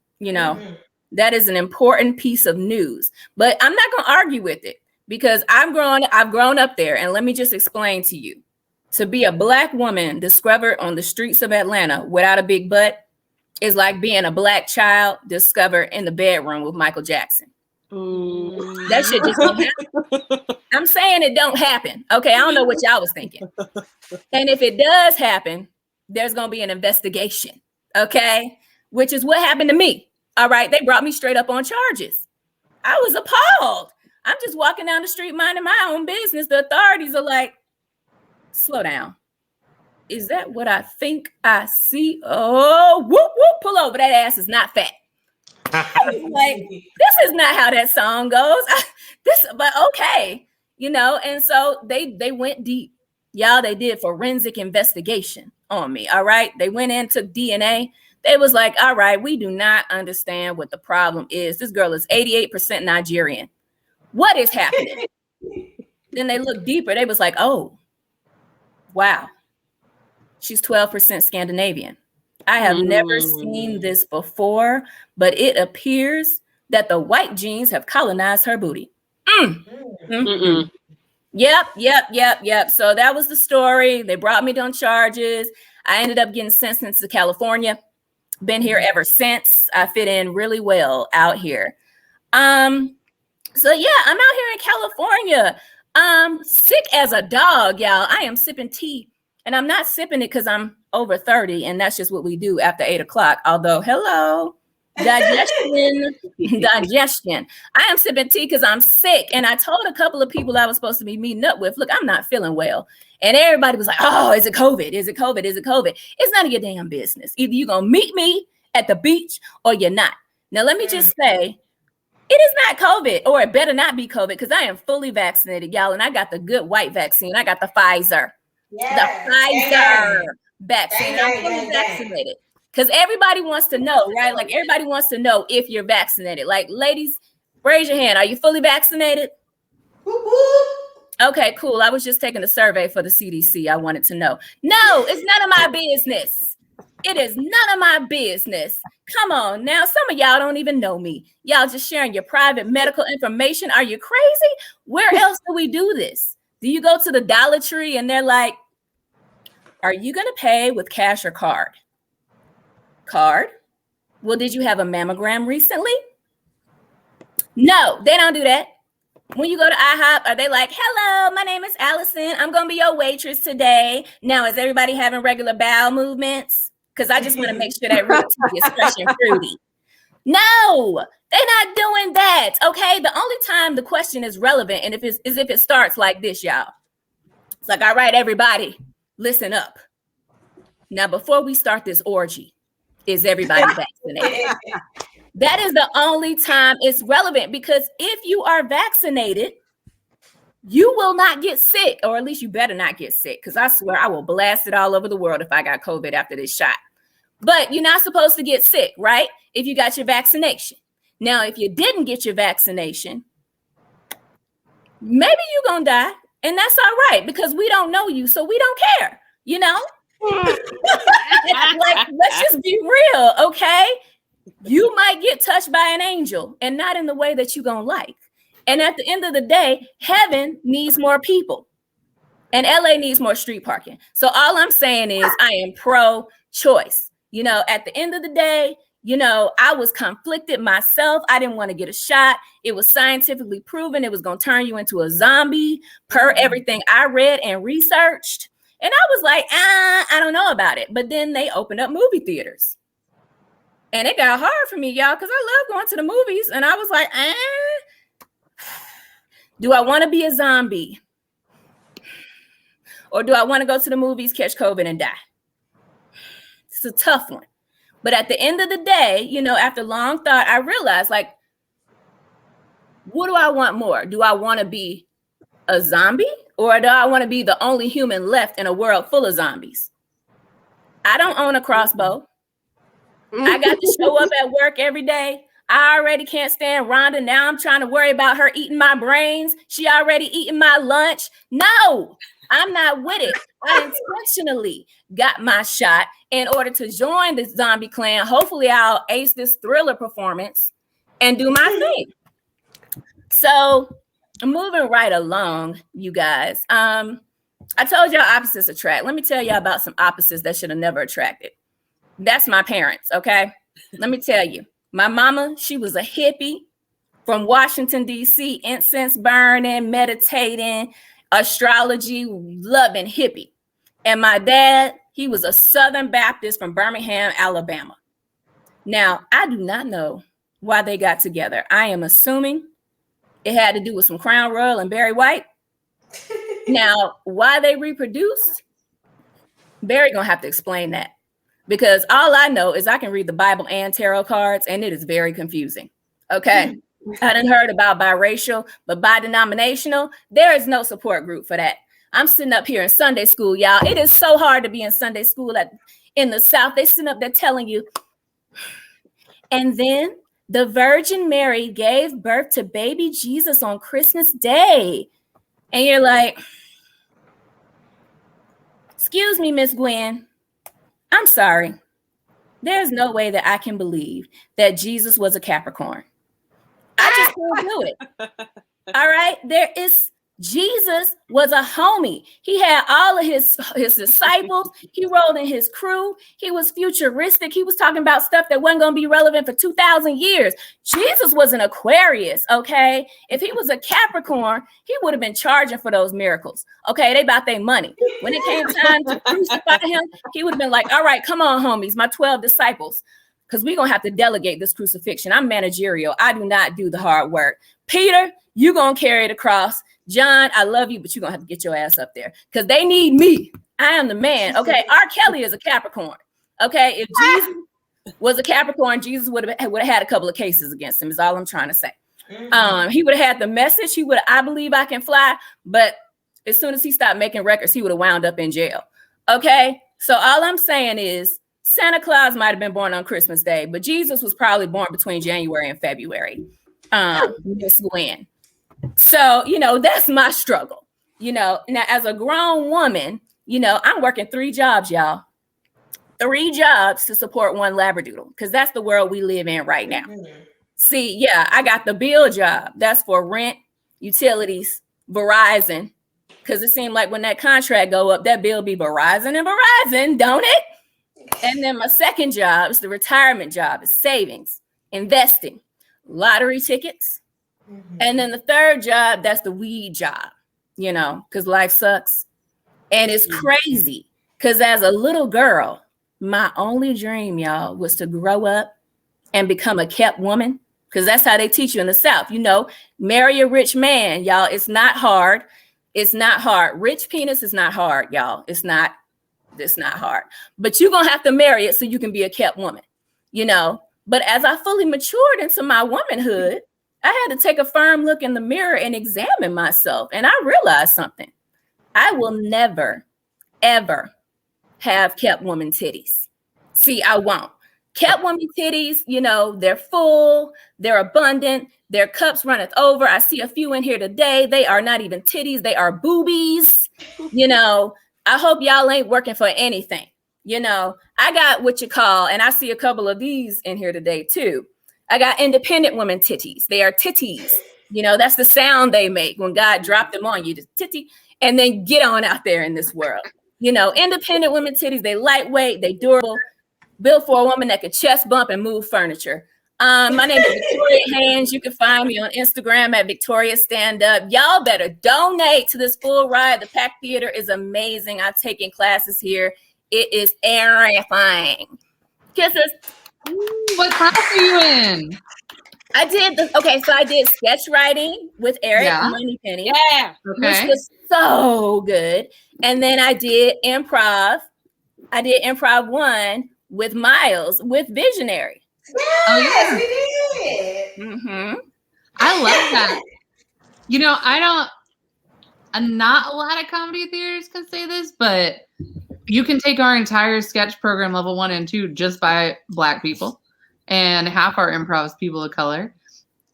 That is an important piece of news. But I'm not going to argue with it because I've grown up there. And let me just explain to you. To be a Black woman discovered on the streets of Atlanta without a big butt is like being a Black child discovered in the bedroom with Michael Jackson. That shit just don't happen. I'm saying it don't happen. Okay, I don't know what y'all was thinking. And if it does happen, there's going to be an investigation. Okay, which is what happened to me. All right, they brought me straight up on charges. I was appalled. I'm just walking down the street minding my own business. The authorities are like, slow down. Is that what I think I see? Oh, whoop, whoop, pull over. That ass is not fat. I was like, this is not how that song goes. But okay, and so they went deep. Y'all, they did forensic investigation on me. All right. They went in, took DNA. They was like, all right, we do not understand what the problem is. This girl is 88% Nigerian. What is happening? Then they looked deeper. They was like, oh, wow. She's 12% Scandinavian. I have never seen this before, but it appears that the white genes have colonized her booty. Yep. So that was the story. They brought me on charges. I ended up getting sentenced to California. Been here ever since. I fit in really well out here. So yeah, I'm out here in California. Sick as a dog, y'all. I am sipping tea. And I'm not sipping it because I'm over 30, and that's just what we do after 8 o'clock. Although, hello, digestion. I am sipping tea because I'm sick. And I told a couple of people I was supposed to be meeting up with, look, I'm not feeling well. And everybody was like, oh, is it COVID? Is it COVID? Is it COVID? It's none of your damn business. Either you're going to meet me at the beach or you're not. Now, let me just say, it is not COVID, or it better not be COVID, because I am fully vaccinated, y'all, and I got the good white vaccine. I got the Pfizer. Yes. The Pfizer Amen. vaccine. Dang, I'm fully dang, dang. vaccinated. Because everybody wants to know, right? Like, everybody wants to know if you're vaccinated. Like, ladies, raise your hand. Are you fully vaccinated? Whoop, whoop. Okay, cool. I was just taking a survey for the CDC. I wanted to know. No, it's none of my business. It is none of my business. Come on now. Some of y'all don't even know me. Y'all just sharing your private medical information. Are you crazy? Where else do we do this? Do you go to the Dollar Tree and they're like, are you going to pay with cash or card? Card? Well, did you have a mammogram recently? No, they don't do that. When you go to IHOP, are they like, hello, my name is Allison. I'm going to be your waitress today. Now, is everybody having regular bowel movements? Because I just want to make sure that root tea is fresh and fruity. No, they're not doing that. Okay. The only time the question is relevant and if it starts like this, y'all. It's like, all right, everybody, listen up. Now, before we start this orgy, is everybody vaccinated? That is the only time it's relevant, because if you are vaccinated, you will not get sick, or at least you better not get sick, because I swear I will blast it all over the world if I got COVID after this shot. But you're not supposed to get sick, right? If you got your vaccination. Now, if you didn't get your vaccination, maybe you're going to die, and that's all right, because we don't know you, so we don't care, you know? Like, let's just be real, okay? You might get touched by an angel, and not in the way that you're going to like. And at the end of the day, heaven needs more people, and LA needs more street parking. So all I'm saying is I am pro-choice. You know, at the end of the day, you know, I was conflicted myself. I didn't want to get a shot. It was scientifically proven it was going to turn you into a zombie per everything I read and researched. And I was like, I don't know about it. But then they opened up movie theaters. And it got hard for me, y'all, because I love going to the movies. And I was like, do I want to be a zombie? Or do I want to go to the movies, catch COVID, and die? It's a tough one. But at the end of the day, you know, after long thought, I realized, like, what do I want more? Do I want to be a zombie? Or do I want to be the only human left in a world full of zombies? I don't own a crossbow. I got to show up at work every day. I already can't stand Rhonda. Now I'm trying to worry about her eating my brains. She already eating my lunch. No, I'm not with it. I intentionally got my shot in order to join this zombie clan. Hopefully I'll ace this Thriller performance and do my thing. So moving right along, you guys. I told y'all opposites attract. Let me tell y'all about some opposites that should have never attracted. That's my parents, okay? Let me tell you. My mama, she was a hippie from Washington, D.C., incense burning, meditating, astrology, loving hippie. And my dad, he was a Southern Baptist from Birmingham, Alabama. Now, I do not know why they got together. I am assuming it had to do with some Crown Royal and Barry White. Now, why they reproduced, Barry gonna have to explain that. Because all I know is I can read the Bible and tarot cards, and it is very confusing. Okay. I done heard about biracial, but bi-denominational, there is no support group for that. I'm sitting up here in Sunday school, y'all. It is so hard to be in Sunday school in the South. They sitting up there telling you. And then the Virgin Mary gave birth to baby Jesus on Christmas Day. And you're like, excuse me, Miss Gwen. I'm sorry. There's no way that I can believe that Jesus was a Capricorn. I just can't do it. All right. Jesus was a homie. He had all of his disciples. He rolled in his crew. He was futuristic. He was talking about stuff that wasn't going to be relevant for 2,000 years. Jesus was an Aquarius, okay? If he was a Capricorn, he would have been charging for those miracles, okay? They about their money. When it came time to crucify him, he would have been like, all right, come on, homies, my 12 disciples, because we're going to have to delegate this crucifixion. I'm managerial. I do not do the hard work. Peter, you're going to carry the cross. John, I love you, but you're going to have to get your ass up there because they need me. I am the man. Okay. R. Kelly is a Capricorn. Okay. If Jesus was a Capricorn, Jesus would have had a couple of cases against him, is all I'm trying to say. He would have had the message. He would, I believe I can fly. But as soon as he stopped making records, he would have wound up in jail. Okay. So all I'm saying is Santa Claus might have been born on Christmas Day, but Jesus was probably born between January and February. Miss Gwen. So, that's my struggle. Now as a grown woman, I'm working 3 jobs, y'all. 3 jobs to support one Labradoodle, because that's the world we live in right now. See, yeah, I got the bill job. That's for rent, utilities, Verizon, because it seemed like when that contract go up, that bill be Verizon and Verizon, don't it? And then my second job is the retirement job. It's savings, investing, lottery tickets. And then the third job, that's the weed job, because life sucks. And it's crazy, because as a little girl, my only dream, y'all, was to grow up and become a kept woman, because that's how they teach you in the South. Marry a rich man, y'all. It's not hard. It's not hard. Rich penis is not hard, y'all. It's not hard. But you're going to have to marry it so you can be a kept woman, But as I fully matured into my womanhood, I had to take a firm look in the mirror and examine myself. And I realized something. I will never, ever have kept woman titties. See, I won't. Kept woman titties, they're full, they're abundant, their cups runneth over. I see a few in here today. They are not even titties, they are boobies. I hope y'all ain't working for anything. I got what you call, and I see a couple of these in here today too. I got independent women titties. They are titties. That's the sound they make when God dropped them on you, just titty, and then get on out there in this world. Independent women titties, they lightweight, they durable, built for a woman that can chest bump and move furniture. My name is Victoria Haynes. You can find me on Instagram at Victoria Stand Up. Y'all better donate to this full ride. The Pack Theater is amazing. I've taken classes here. It is terrifying. Kisses. What class are you in? I did sketch writing with Eric Moneypenny. Yeah. Which was so good. And then I did improv. I did improv 1 with Miles with Visionary. Yes, we did. Mm-hmm. I love that. Not a lot of comedy theaters can say this, but you can take our entire sketch program, level 1 and 2, just by Black people, and half our improv is people of color.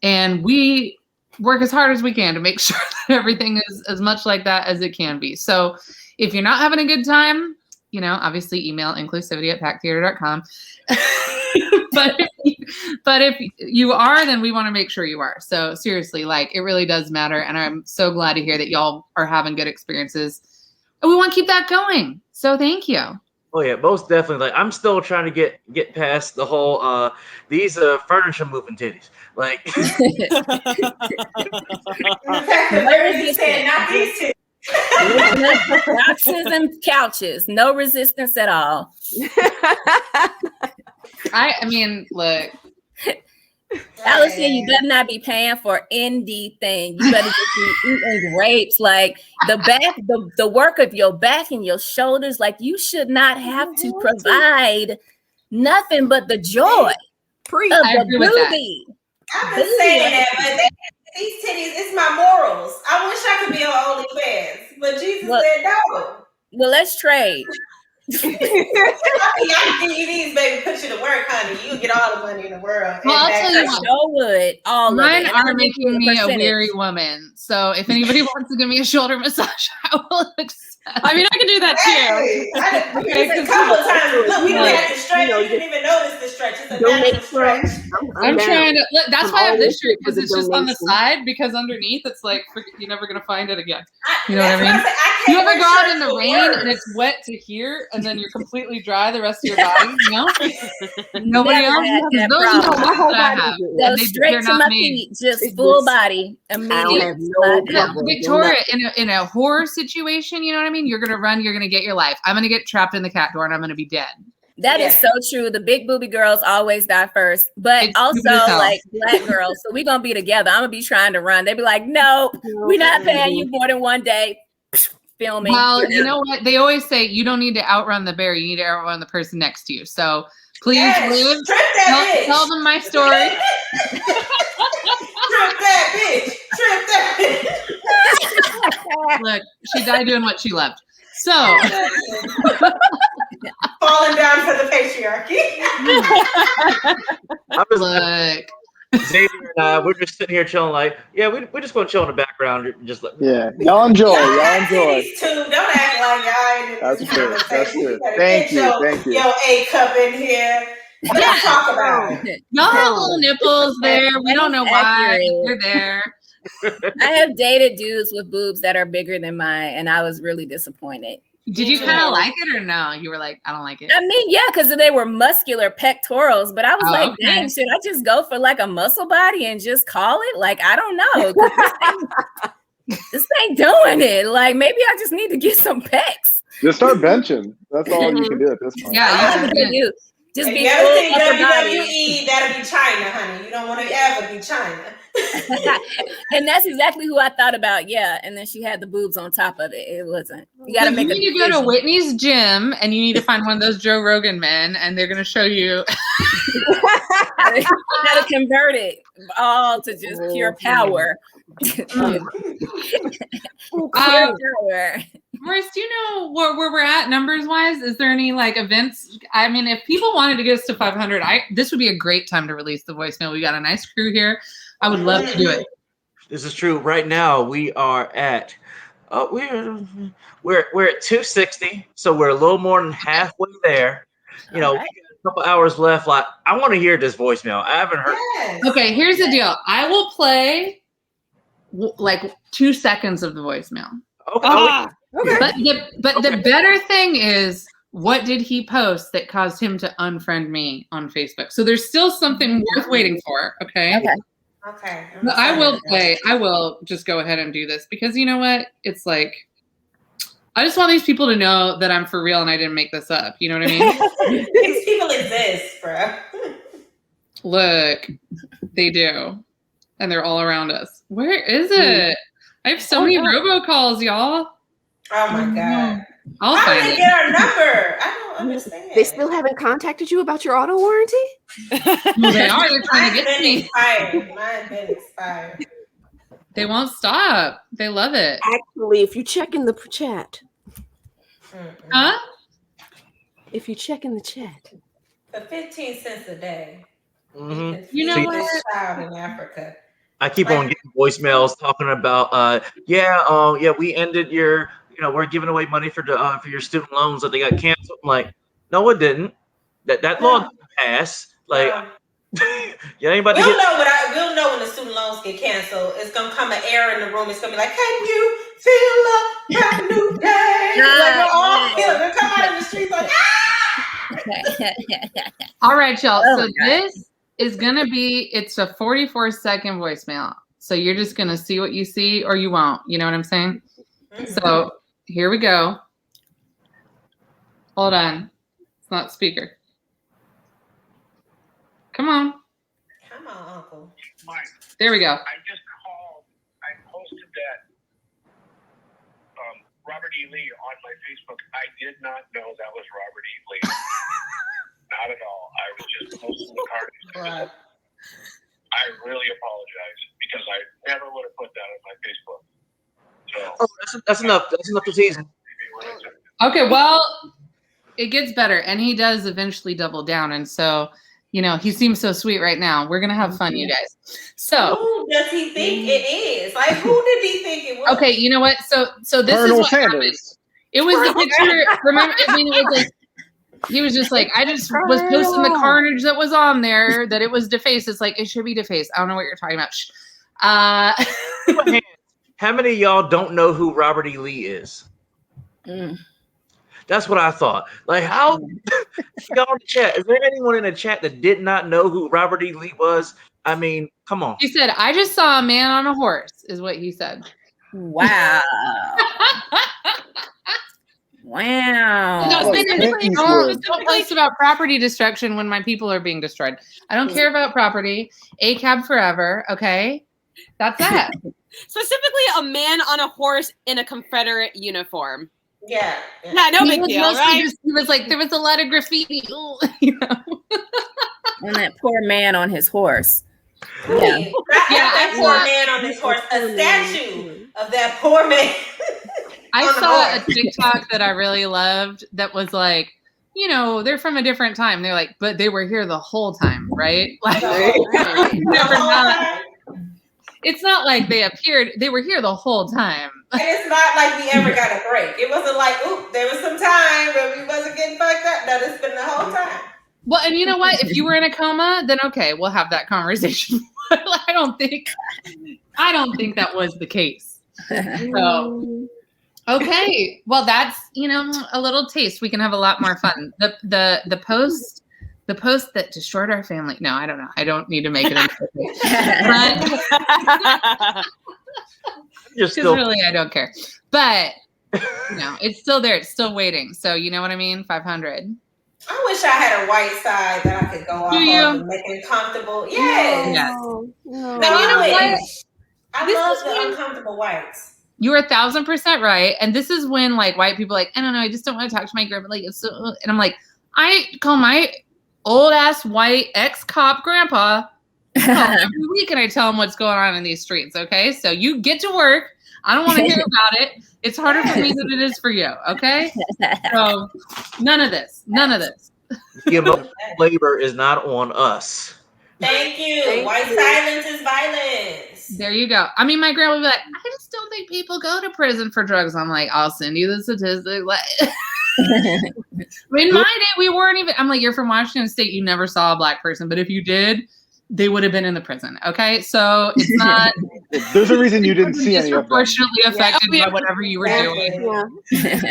And we work as hard as we can to make sure that everything is as much like that as it can be. So if you're not having a good time, obviously email inclusivity@packtheater.com. but if you are, then we want to make sure you are. So seriously, it really does matter. And I'm so glad to hear that y'all are having good experiences. And we want to keep that going. So thank you. Oh yeah, most definitely. I'm still trying to get past the whole these furniture moving titties. Not these two. Boxes and couches, no resistance at all. I mean, look. Allison, you better not be paying for anything. You better just be eating grapes. The work of your back and your shoulders, you should not have to provide nothing but the joy of the booby. I'm just saying that, but these titties, it's my morals. I wish I could be on OnlyFans, but Jesus said no. Well, let's trade. I can give you these, baby. Put you to work, honey. You get all the money in the world. Well, I'll tell you what. Mine are making me a weary woman. So if anybody wants to give me a shoulder massage, I will accept. I mean, I can do that too. A couple of times. Look, we don't have to stretch. You didn't even notice the stretch. It's a natural stretch. I'm trying to. Look, that's why I have this shirt, because it's just on the side. Because underneath, it's you're never gonna find it again. You know what I mean? You ever go out in the rain and it's wet to here, and then you're completely dry the rest of your body? Nobody else has those. Are the ones that I have. Go straight to my feet, just full body immediately. Victoria, in a horror situation, you know what I mean? You're gonna run. You're gonna get your life. I'm gonna get trapped in the cat door, and I'm gonna be dead. That is so true. The big booby girls always die first, but also Black girls. So we're gonna be together. I'm gonna be trying to run. They be like, "No, we're not paying you more than one day." Filming. Well, you know what? They always say you don't need to outrun the bear. You need to outrun the person next to you. So Please Yes, live. trip that bitch. Tell them my story. Trip that bitch. Trip that bitch. Look, she died doing what she loved. So Falling down for the patriarchy. look. Xavier and I, we're just sitting here chilling, like, yeah, we're just going to chill in the background. And just let, Yeah, y'all enjoy. Y'all Y'all got enjoy. titties too. Don't act like y'all ain't in That's this true. That's conversation. true. You better Thank get you. Thank you. Your A cup in here. Let's talk about it. Y'all have little nipples there. We don't know why. They're there. I have dated dudes with boobs that are bigger than mine, and I was really disappointed. Did you kind of like it or no? You were like, I don't like it. I mean, yeah, because they were muscular pectorals, but I was like, okay. dang, should I just go for like a muscle body and just call it? Like, I don't know. 'Cause this ain't doing it. Like, maybe I just need to get some pecs. Just start benching. That's all you can do at this point. Yeah, That's what I do. Just If be you ever full see upper body. WWE, that'll be China, honey. You don't want to ever be China. And that's exactly who I thought about. Yeah. And then she had the boobs on top of it. It wasn't. You got to make a You need to go to Whitney's gym and you need to find one of those Joe Rogan men and they're going to show you. You got to convert it all to just pure power. Pure power. Maurice, do you know where we're at numbers wise? Is there any like events? I mean, if people wanted to get us to 500, this would be a great time to release the voicemail. We got a nice crew here. I would love to do it. This is true. Right now, we are at we're at 260, so we're a little more than halfway there. You know, we got a couple hours left. Like, I want to hear this voicemail. I haven't heard. Yes. Okay, here's the deal. I will play like 2 seconds of the voicemail. Okay. But the better thing is, what did he post that caused him to unfriend me on Facebook? So there's still something worth waiting for. Okay. Okay. But I will just go ahead and do this because you know what? It's like, I just want these people to know that I'm for real and I didn't make this up. You know what I mean? These people exist, bro. Look, they do. And they're all around us. Where is it? I have so many robocalls, y'all. Oh my God. I'll How find did they it. get our number? I don't understand. They still haven't contacted you about your auto warranty? Well, they are. They're trying to get to me. Mine's been expired. They won't stop. They love it. Actually, if you check in the chat. Huh? If you check in the chat. For 15 cents a day. Mm-hmm. You know what? This child in Africa. I keep on getting voicemails talking about, we ended your, we're giving away money for your student loans that they got canceled. I'm like, no, it didn't. That law didn't pass. Like, anybody? We'll know when the student loans get canceled. It's gonna come an air in the room. It's gonna be like, can you feel a brand new day? Like we're all feeling. We'll come out in the streets like, All right, y'all. So this is gonna be. It's a 44-second voicemail. So you're just gonna see what you see, or you won't. You know what I'm saying? So here we go. Hold on. It's not speaker. Come on. Come on, Uncle. There we go. I just called. I posted that Robert E. Lee on my Facebook. I did not know that was Robert E. Lee. Not at all. I was just posting the card. I really apologize because I never would have put that on my Facebook. So That's enough. That's enough to season. Okay, well, it gets better, and he does eventually double down, and so, he seems so sweet right now. We're gonna have fun, you guys. So, who does he think it is? Like, who did he think it was? okay, you know what? So this Colonel is what happened. Sanders. It was the picture. Remember, it was like he was just like, I just was posting the carnage that was on there, that it was defaced. It's like, it should be defaced. I don't know what you're talking about. How many of y'all don't know who Robert E. Lee is? That's what I thought. Like, how y'all in the chat? Is there anyone in the chat that did not know who Robert E. Lee was? I mean, come on. He said, I just saw a man on a horse, is what he said. Wow. Wow. No, don't post about property destruction when my people are being destroyed. I don't care about property. ACAB forever, okay? That's that. Specifically, a man on a horse in a Confederate uniform. Yeah. Yeah, no big deal, right? He was like, there was a lot of graffiti. You know? And that poor man on his horse. Yeah, that poor man on his horse. A statue of that poor man. I saw a TikTok that I really loved that was like, you know, they're from a different time. They're like, but they were here the whole time, right? Like, never not. It's not like they appeared. They were here the whole time. And it's not like we ever got a break. It wasn't like, oop, there was some time where we wasn't getting fucked up. No, it's been the whole time. Well, and you know what? If you were in a coma, then okay, we'll have that conversation. I don't think that was the case. So, okay. Well, that's, you know, a little taste. We can have a lot more fun. The post that destroyed our family. No, I don't know. I don't need to make it because really I don't care. But you know, it's still there. It's still waiting. So you know what I mean? 500. I wish I had a white side that I could go off of and make it comfortable. Yes. No. No, you know what? I love the uncomfortable whites. You are 1,000% right. And this is when like white people are like, I don't know, I just don't want to talk to my grandma. Like, it's so, and I'm like, I call my old ass white ex-cop grandpa every week and I tell him what's going on in these streets. Okay. So you get to work. I don't want to hear about it. It's harder for me than it is for you. Okay. So none of this. The emotional labor is not on us. Thank you. White silence is violence. There you go. I mean, my grandma would be like, I just don't think people go to prison for drugs. I'm like, I'll send you the statistics. In my day, we weren't even. I'm like, you're from Washington State. You never saw a black person, but if you did, they would have been in the prison. Okay, so it's not. There's a reason you didn't see any of them. Disproportionately affected by whatever you were doing. Yeah,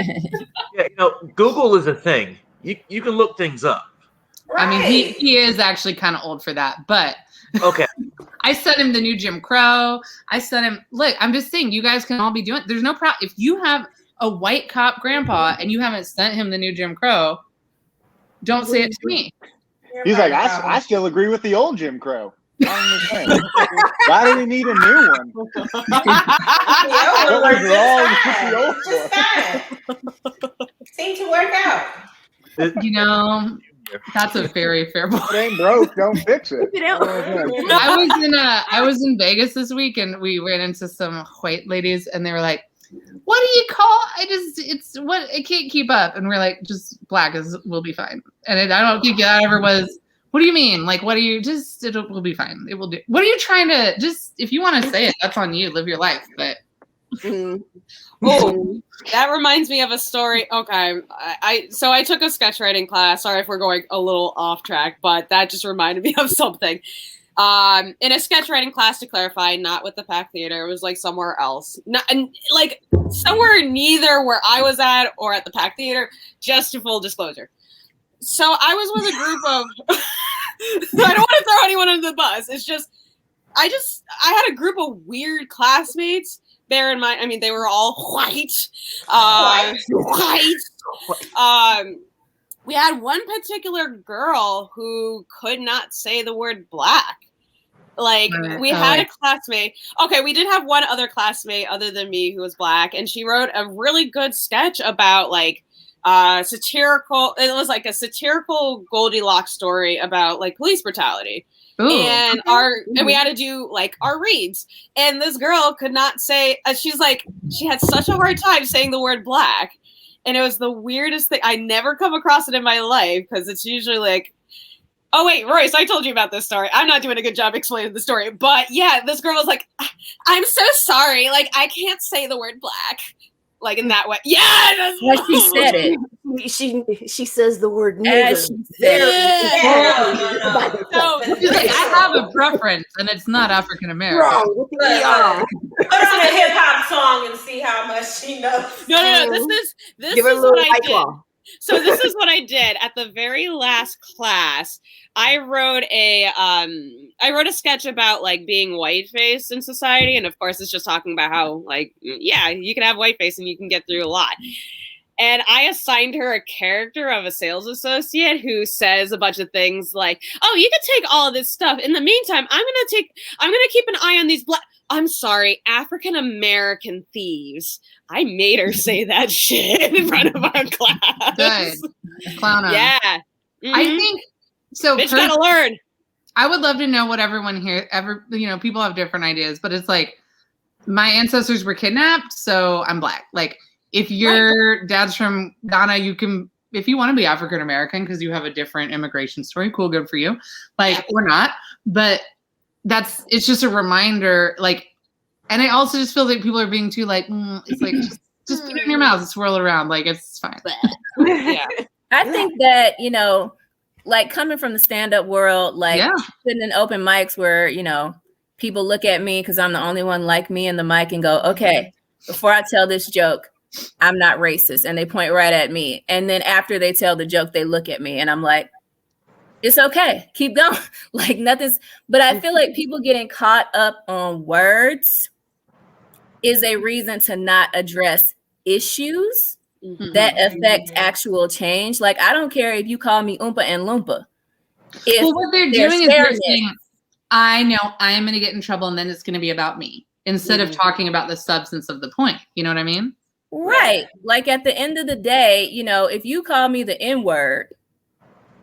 you know, Google is a thing. You can look things up. Right. I mean, he is actually kind of old for that, but okay. I sent him the new Jim Crow. I sent him. Look, I'm just saying, you guys can all be doing. There's no problem if you have a white cop grandpa and you haven't sent him the new Jim Crow. Don't say it to me. He's like, I still agree with the old Jim Crow. Why do we need a new one? What was wrong with the old one? Seemed to work out. You know, that's a very fair point. If it ain't broke, don't fix it. I was in Vegas this week and we ran into some white ladies and they were like, what do you call? I can't keep up. And we're like, just black will be fine. And I don't think that ever was. What do you mean? Like, what do you will be fine. It will do. What are you trying to if you want to say it, that's on you. Live your life. But oh, that reminds me of a story. Okay. So I took a sketch writing class. Sorry if we're going a little off track, but that just reminded me of something. In a sketch writing class, to clarify, not with the Pack Theater, it was like somewhere else, like somewhere neither where I was at or at the Pack Theater, just to full disclosure. So I was with a group of, I don't want to throw anyone under the bus. It's just, I had a group of weird classmates. Bear in mind, I mean, they were all white. We had one particular girl who could not say the word black. Like, we had a classmate. Okay, we did have one other classmate other than me who was black, and she wrote a really good sketch about, like, satirical. It was like a satirical Goldilocks story about, like, police brutality. Ooh. And we had to do, like, our reads. And this girl could not say, she's like, she had such a hard time saying the word black. And it was the weirdest thing. I never come across it in my life because it's usually like, oh, wait, Royce, I told you about this story. I'm not doing a good job explaining the story. But yeah, this girl was like, I'm so sorry. Like, I can't say the word black. Like, in that way. Yeah. That's what she said it. She says the word nigger. I have a preference, and it's not African American. Wrong with the ER. Put on a hip hop song and see how much she knows. No. This is what I did. So this is what I did at the very last class. I wrote a sketch about, like, being white-faced in society, and of course, it's just talking about how, like, yeah, you can have whiteface and you can get through a lot. And I assigned her a character of a sales associate who says a bunch of things like, "Oh, you can take all of this stuff. In the meantime, I'm gonna keep an eye on these I'm sorry, African American thieves." I made her say that shit in front of our class. Good. Clown on. Yeah. I think so. Bitch gotta learn. I would love to know what everyone here people have different ideas, but it's like my ancestors were kidnapped, so I'm Black. Like if your dad's from Ghana, if you want to be African American because you have a different immigration story, cool, good for you. Like or not, but it's just a reminder. Like, and I also just feel like people are being too like, it's like just put it in your mouth and swirl it around. Like it's fine. Yeah, I think that like coming from the stand-up world, like sitting in open mics where people look at me because I'm the only one like me in the mic and go, okay, before I tell this joke, I'm not racist. And they point right at me. And then after they tell the joke, they look at me and I'm like, it's okay. Keep going. Like nothing's, but I feel like people getting caught up on words is a reason to not address issues that affect actual change. Like, I don't care if you call me Oompa and Loompa. Well, what they're doing is they're saying, I know I'm going to get in trouble and then it's going to be about me instead of talking about the substance of the point. You know what I mean? Right. Like at the end of the day, if you call me the N-word,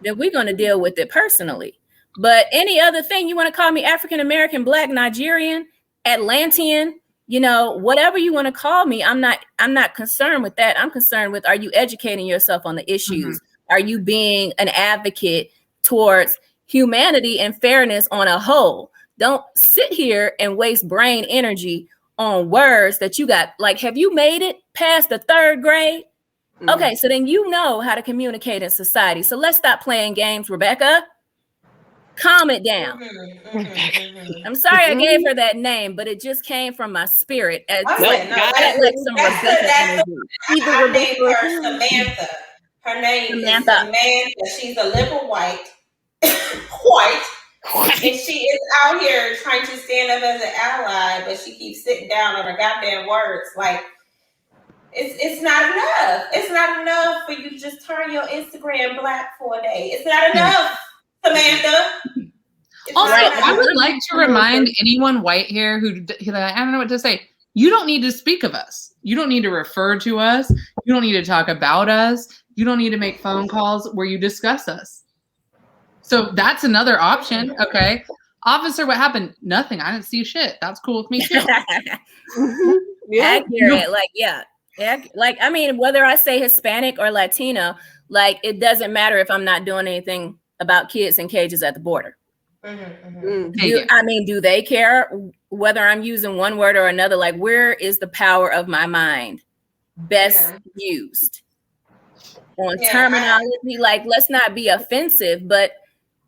then we're going to deal with it personally. But any other thing, you want to call me African American, Black, Nigerian, Atlantean, whatever you want to call me, I'm not concerned with that. I'm concerned with, are you educating yourself on the issues? Are you being an advocate towards humanity and fairness on a whole? Don't sit here and waste brain energy on words that you got. Like, have you made it past the 3rd grade? Okay, so then you know how to communicate in society. So let's stop playing games, Rebecca. Calm it down. I'm sorry I gave her that name, but it just came from my spirit. Her name is Samantha. Her name is Samantha. She's a liberal white. And she is out here trying to stand up as an ally, but she keeps sitting down on her goddamn words. Like, it's not enough. It's not enough for you to just turn your Instagram Black for a day. It's not enough, Samantha. Also, I would like to remind anyone white here who I don't know what to say. You don't need to speak of us. You don't need to refer to us. You don't need to talk about us. You don't need to make phone calls where you discuss us. So that's another option. Okay. Officer, what happened? Nothing. I didn't see shit. That's cool with me too. Accurate. Like, I mean, whether I say Hispanic or Latino, like, it doesn't matter if I'm not doing anything about kids in cages at the border. Do they care whether I'm using one word or another? Like, where is the power of my mind best used on terminology? Like, let's not be offensive, but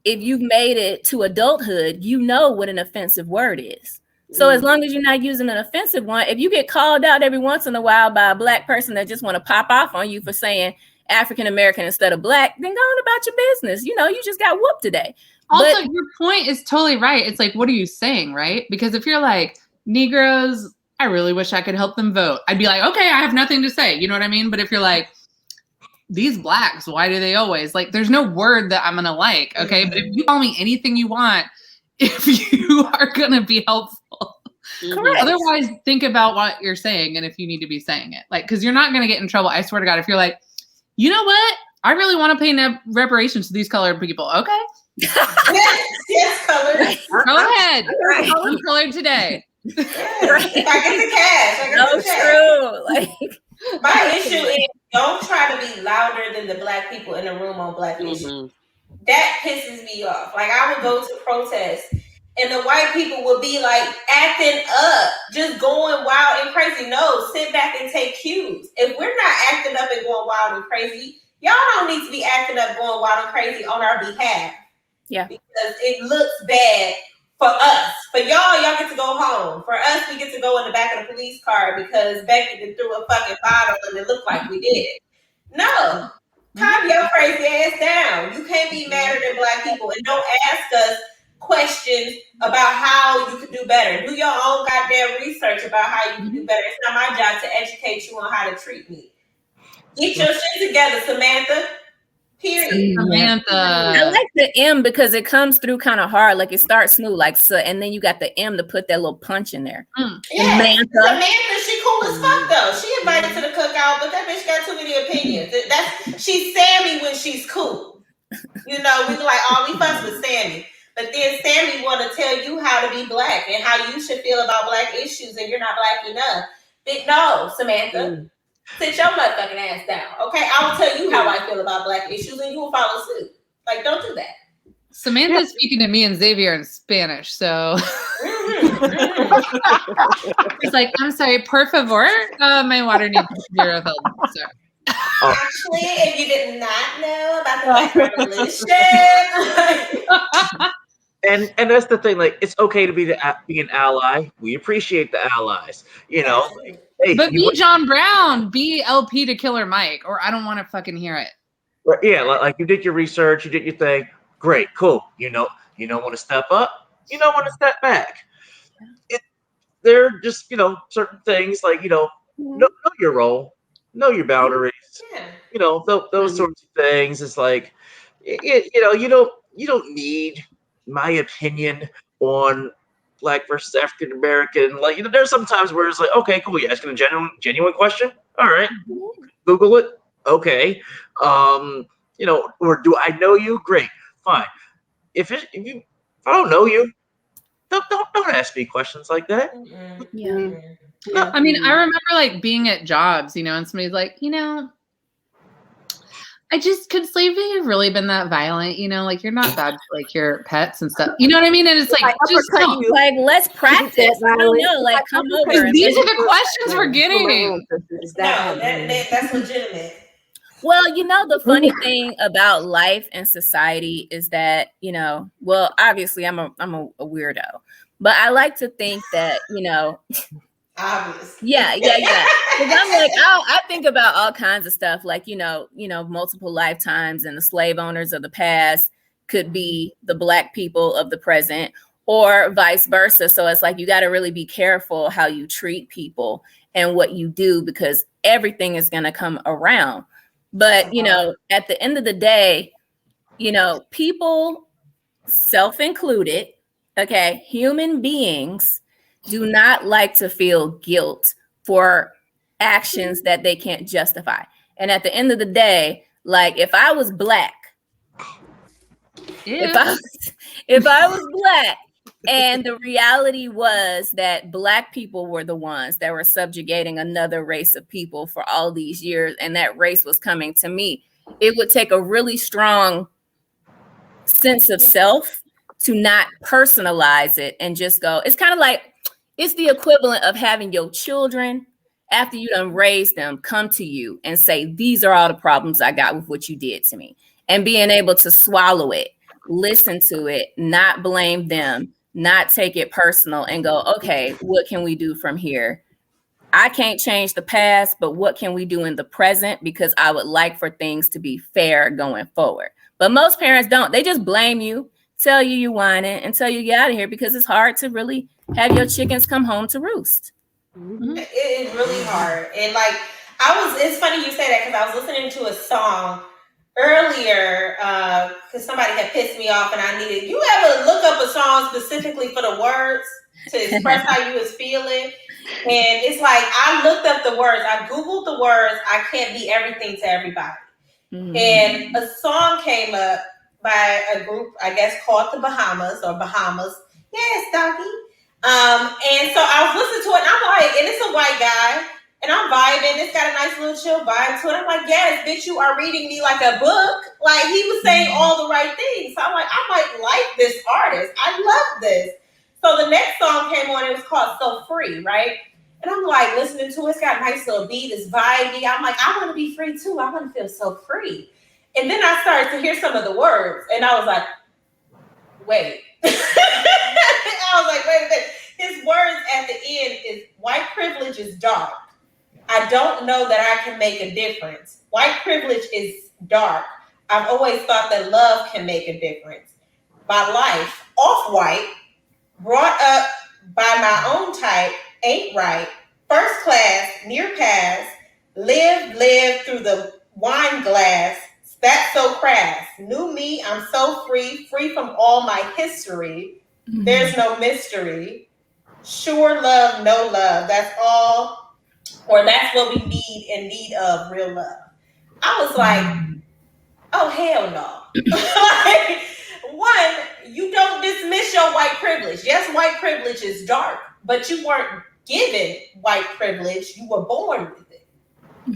if you've made it to adulthood, you know what an offensive word is. So as long as you're not using an offensive one, if you get called out every once in a while by a Black person that just want to pop off on you for saying African American instead of Black, then go on about your business. You just got whooped today. Also, your point is totally right. It's like, what are you saying, right? Because if you're like, Negroes, I really wish I could help them vote, I'd be like, okay, I have nothing to say. You know what I mean? But if you're like, these Blacks, why do they always? Like, there's no word that I'm going to like, okay? But if you call me anything you want, if you are going to be helpful. Correct. Otherwise, think about what you're saying and if you need to be saying it. Like, because you're not going to get in trouble. I swear to God, if you're like, you know what? I really want to pay reparations to these colored people. Okay. yes, colored. Go ahead. I'm colored today. If I get the cash, true. Like, my issue is, don't try to be louder than the Black people in the room on Black issues. That pisses me off. Like, I would go to protests and the white people would be like acting up, just going wild and crazy. No, sit back and take cues. If we're not acting up and going wild and crazy, y'all don't need to be acting up, going wild and crazy on our behalf. Yeah. Because it looks bad for us. For y'all get to go home. For us, we get to go in the back of the police car because Becky threw a fucking bottle and it looked like we did. No. Calm your crazy ass down. You can't be madder than Black people, and don't ask us questions about how you could do better. Do your own goddamn research about how you can do better. It's not my job to educate you on how to treat me. Get your shit together, Samantha. Period. Samantha. I like the M because it comes through kind of hard. Like it starts smooth, like so, and then you got the M to put that little punch in there. Yeah, Samantha, she cool as fuck though. She invited to the cookout, but that bitch got too many opinions. She's Sammy when she's cool. You know, we like, we fuss with Sammy. But then Sammy want to tell you how to be black and how you should feel about black issues, and you're not black enough. But no, Samantha, sit your motherfucking ass down, okay? I will tell you how I feel about black issues, and you will follow suit. Like, don't do that. Samantha's speaking to me and Xavier in Spanish, so it's like, I'm sorry, por favor, my water needs to be refilled. So. Actually, if you did not know about the Black Revolution. And that's the thing. Like, it's okay to be an ally. We appreciate the allies. You know. Like, hey, but be John Brown, be LP to Killer Mike, or I don't want to fucking hear it. Yeah, like you did your research, you did your thing. Great, cool. You don't want to step up. You don't want to step back. They're just certain things like know your role, know your boundaries. Yeah. Those sorts of things. It's like you don't need my opinion on Black versus African American. Like, there's sometimes where it's like, okay, cool, you're asking a genuine question. All right, Google it. Okay, or do I know you? Great, fine. If I don't know you, don't ask me questions like that. Yeah. No, I mean, I remember like being at jobs, and somebody's like, could slavery have really been that violent? Like, you're not bad for like your pets and stuff. You know what I mean? And it's like, just don't. Like, let's practice. I don't know, like, come over. These are the questions we're getting. No, that's legitimate. Well, the funny thing about life and society is that, well, obviously I'm a weirdo, but I like to think that, obviously. Yeah. Because I'm like, I think about all kinds of stuff, like, multiple lifetimes, and the slave owners of the past could be the Black people of the present, or vice versa. So it's like, you got to really be careful how you treat people and what you do, because everything is going to come around. But, at the end of the day, people, self-included, okay, human beings do not like to feel guilt for actions that they can't justify. And at the end of the day, like, if I was Black, if I was Black, and the reality was that Black people were the ones that were subjugating another race of people for all these years, and that race was coming to me, it would take a really strong sense of self to not personalize it and just go, it's kind of like, it's the equivalent of having your children, after you done raised them, come to you and say, these are all the problems I got with what you did to me. And being able to swallow it, listen to it, not blame them, not take it personal, and go, okay, what can we do from here? I can't change the past, but what can we do in the present? Because I would like for things to be fair going forward. But most parents don't. They just blame you, tell you whining, and tell you get out of here, because it's hard to really have your chickens come home to roost. It is really hard. And like, it's funny you say that, because I was listening to a song earlier, because somebody had pissed me off, and you ever look up a song specifically for the words to express how you was feeling? And it's like, I looked up the words, I Googled the words, I can't be everything to everybody. And a song came up by a group, I guess, called the Bahamas. Yes, doggy. And so I was listening to it, and I'm like, and it's a white guy, and I'm vibing. It's got a nice little chill vibe to it. I'm like, yes, bitch, you are reading me like a book. Like, he was saying all the right things. So I'm like, I might like this artist. I love this. So the next song came on. It was called So Free, right? And I'm like, listening to it. It's got a nice little beat. It's vibey. I'm like, I want to be free too. I want to feel so free. And then I started to hear some of the words, and I was like, wait. I was like, wait a minute. His words at the end is, white privilege is dark. I don't know that I can make a difference. White privilege is dark. I've always thought that love can make a difference. My life, off-white, brought up by my own type, ain't right. First class, near pass, Live through the wine glass. That's so crass. New me, I'm so free from all my history. There's no mystery. Sure love, no love. That's all, or that's what we need of real love. I was like, oh, hell no. Like, one, you don't dismiss your white privilege. Yes, white privilege is dark, but you weren't given white privilege. You were born with it.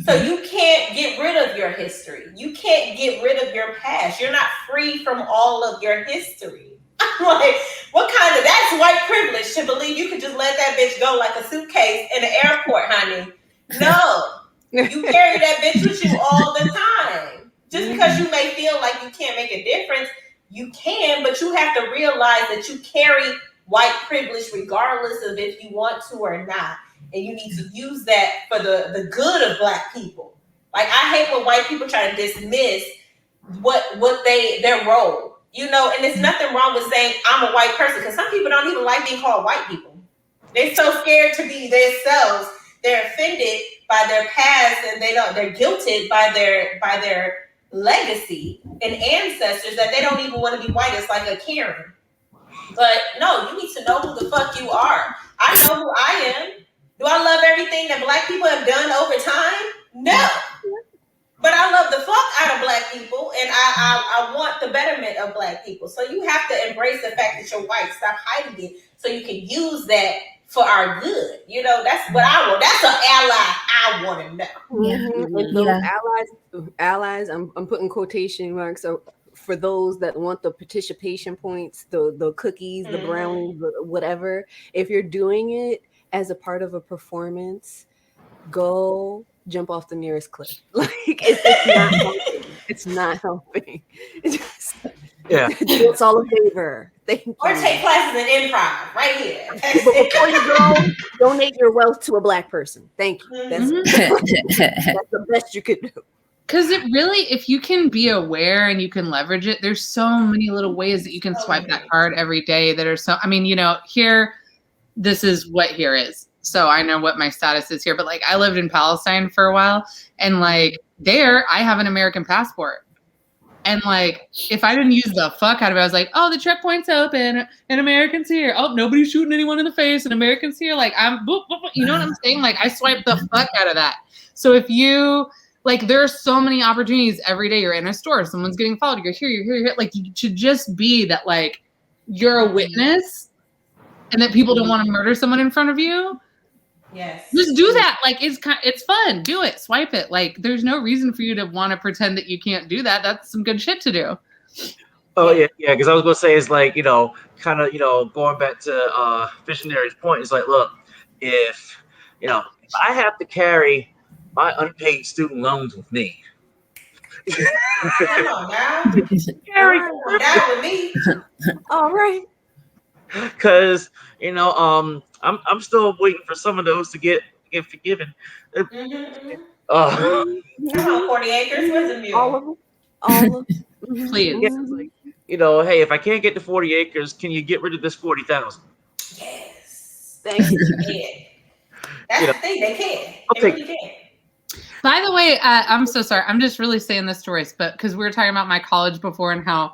So you can't get rid of your history. You can't get rid of your past. You're not free from all of your history. I'm like, that's white privilege to believe you could just let that bitch go like a suitcase in the airport, honey. No. You carry that bitch with you all the time. Just because you may feel like you can't make a difference, you can, but you have to realize that you carry white privilege regardless of if you want to or not. And you need to use that for the good of Black people. Like, I hate when white people try to dismiss their role. You know, and there's nothing wrong with saying I'm a white person, because some people don't even like being called white people. They're so scared to be themselves. They're offended by their past, and they're guilted by their legacy and ancestors that they don't even want to be white. It's like a Karen. But no, you need to know who the fuck you are. I know who I am. Do I love everything that Black people have done over time? No. But I love the fuck out of Black people, and I want the betterment of Black people. So you have to embrace the fact that you're white. Stop hiding it so you can use that for our good. You know, that's what I want. That's an ally I want to know. And those allies, I'm putting quotation marks for those that want the participation points, the cookies, the brownies, whatever. If you're doing it as a part of a performance, go jump off the nearest cliff. Like, it's not helping. It's not helping. It's all a favor. Thank you. Or take classes in improv right here. But before you go, donate your wealth to a Black person. Thank you. That's the best you could do. Because it really, if you can be aware and you can leverage it, there's so many little ways that you can swipe that card every day that are so, I mean, you know, here, this is what here is. So I know what my status is here, but like, I lived in Palestine for a while, and like there I have an American passport. And like, if I didn't use the fuck out of it, I was like, oh, the checkpoint's open and Americans here. Oh, nobody's shooting anyone in the face and Americans here. Like, I'm, boop, boop, boop. You know what I'm saying? Like, I swiped the fuck out of that. So if you, like, there are so many opportunities every day. You're in a store, someone's getting followed, you're here. Like, you should just be that, like, you're a witness and that people don't want to murder someone in front of you. Yes. Just do that. Like, it's fun. Do it. Swipe it. Like, there's no reason for you to want to pretend that you can't do that. That's some good shit to do. Oh yeah. Because I was gonna say, it's like, you know, kind of, you know, going back to Visionary's point. It's like, look, if I have to carry my unpaid student loans with me, come on now, carry that with me. All right. Because I'm still waiting for some of those to get forgiven. Come on, 40 acres. Where's the mule? All of them. Please. Yeah, like, hey, if I can't get to 40 acres, can you get rid of this 40,000? Yes. Thank you. That's the thing. They can. They really can. By the way, I'm so sorry. I'm just really saying this to Royce, but because we were talking about my college before and how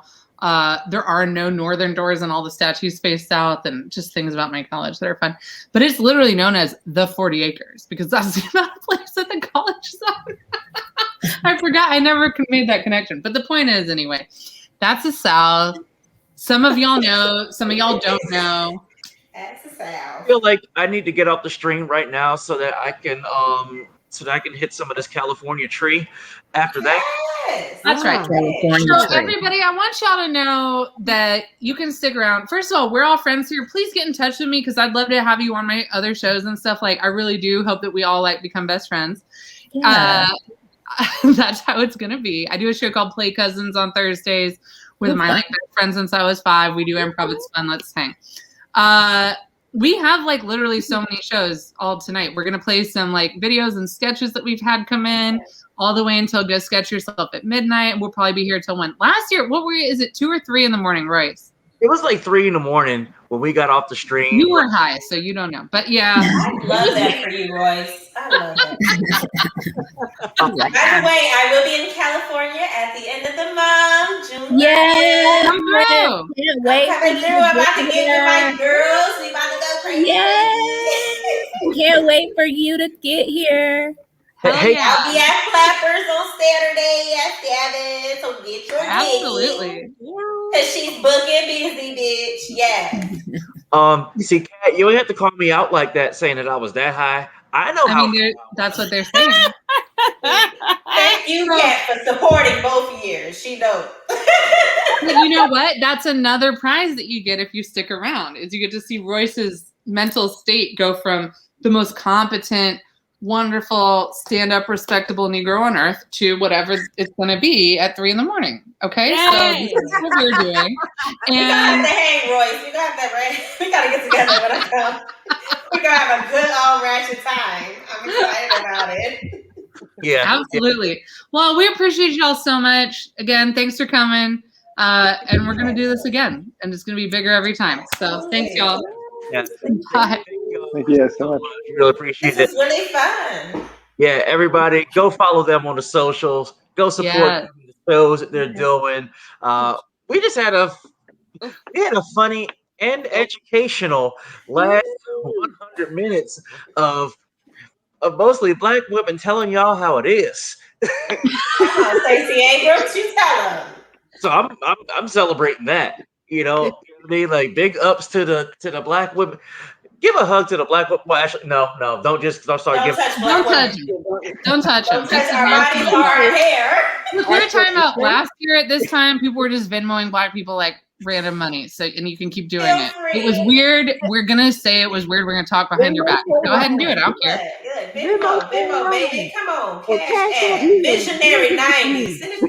there are no northern doors and all the statues face south and just things about my college that are fun. But it's literally known as the 40 acres because that's not a place that the college is on. I forgot. I never made that connection. But the point is, anyway, that's the South. Some of y'all know. Some of y'all don't know. That's the South. I feel like I need to get off the stream right now so that I can hit some of this California tree. After that, Yes. That's right. California So tree. everybody, I want y'all to know that you can stick around. First of all, we're all friends here. Please get in touch with me because I'd love to have you on my other shows and stuff. Like, I really do hope that we all like become best friends. Yeah. That's how it's gonna be. I do a show called Play Cousins on Thursdays with my like best friends since I was 5. We do improv. It's fun. Let's hang. We have like literally so many shows all tonight. We're gonna play some like videos and sketches that we've had come in all the way until Go Sketch Yourself at midnight. We'll probably be here till when? Last year, is it 2 or 3 in the morning, Royce? It was like 3 a.m. when we got off the stream. You were high, so you don't know. But yeah. I love that for you, Royce. I love that. By the way, I will be in California at the end of the month, June. Yeah. Come through. Can't wait. I'm coming through. I'm about to get with my girls. We about to go crazy. Yeah. Can't wait for you to get here. Hey, yeah. I'll be at Flappers on Saturday at 7. So get your Absolutely. Because she's booking busy, bitch. Yeah. See, Kat, you don't have to call me out like that, saying that I was that high. I know how. I mean, that's what they're saying. Thank you, Kat, for supporting both years. She knows. But you know what? That's another prize that you get if you stick around, is you get to see Royce's mental state go from the most competent, wonderful, stand-up, respectable Negro on earth to whatever it's going to be at 3 a.m. Okay, Yay. so this is what we're doing. We gotta have to hang, Royce. We got that, right? We gotta get together when I come. We're gonna have a good all ratchet time. I'm excited about it. Yeah, absolutely. Well, we appreciate y'all so much. Again, thanks for coming. And we're gonna do this again, and it's gonna be bigger every time. So thanks, y'all. Yeah. Bye. Thank you so much. Really appreciate This it. is really fun. Yeah, everybody, go follow them on the socials. Go support them, the shows that they're doing. We just had a funny and educational last 100 minutes of mostly Black women telling y'all how it is. Stacey Abrams, you tell them. So I'm celebrating that. You know what I mean? Like, big ups to the Black women. Give a hug to the Black women. Well, actually, no, don't start giving. Don't touch him. Don't touch him. Don't touch our bodies or our hair. Look, we were talking about last year at this time, people were just Venmoing Black people like random money. So, and you can keep doing it. It was weird. We're gonna say it was weird. We're gonna talk behind your back. Go ahead and do it. I don't care. Good. Venmo, baby. Come on. Cash App. Visionary 90s. Send it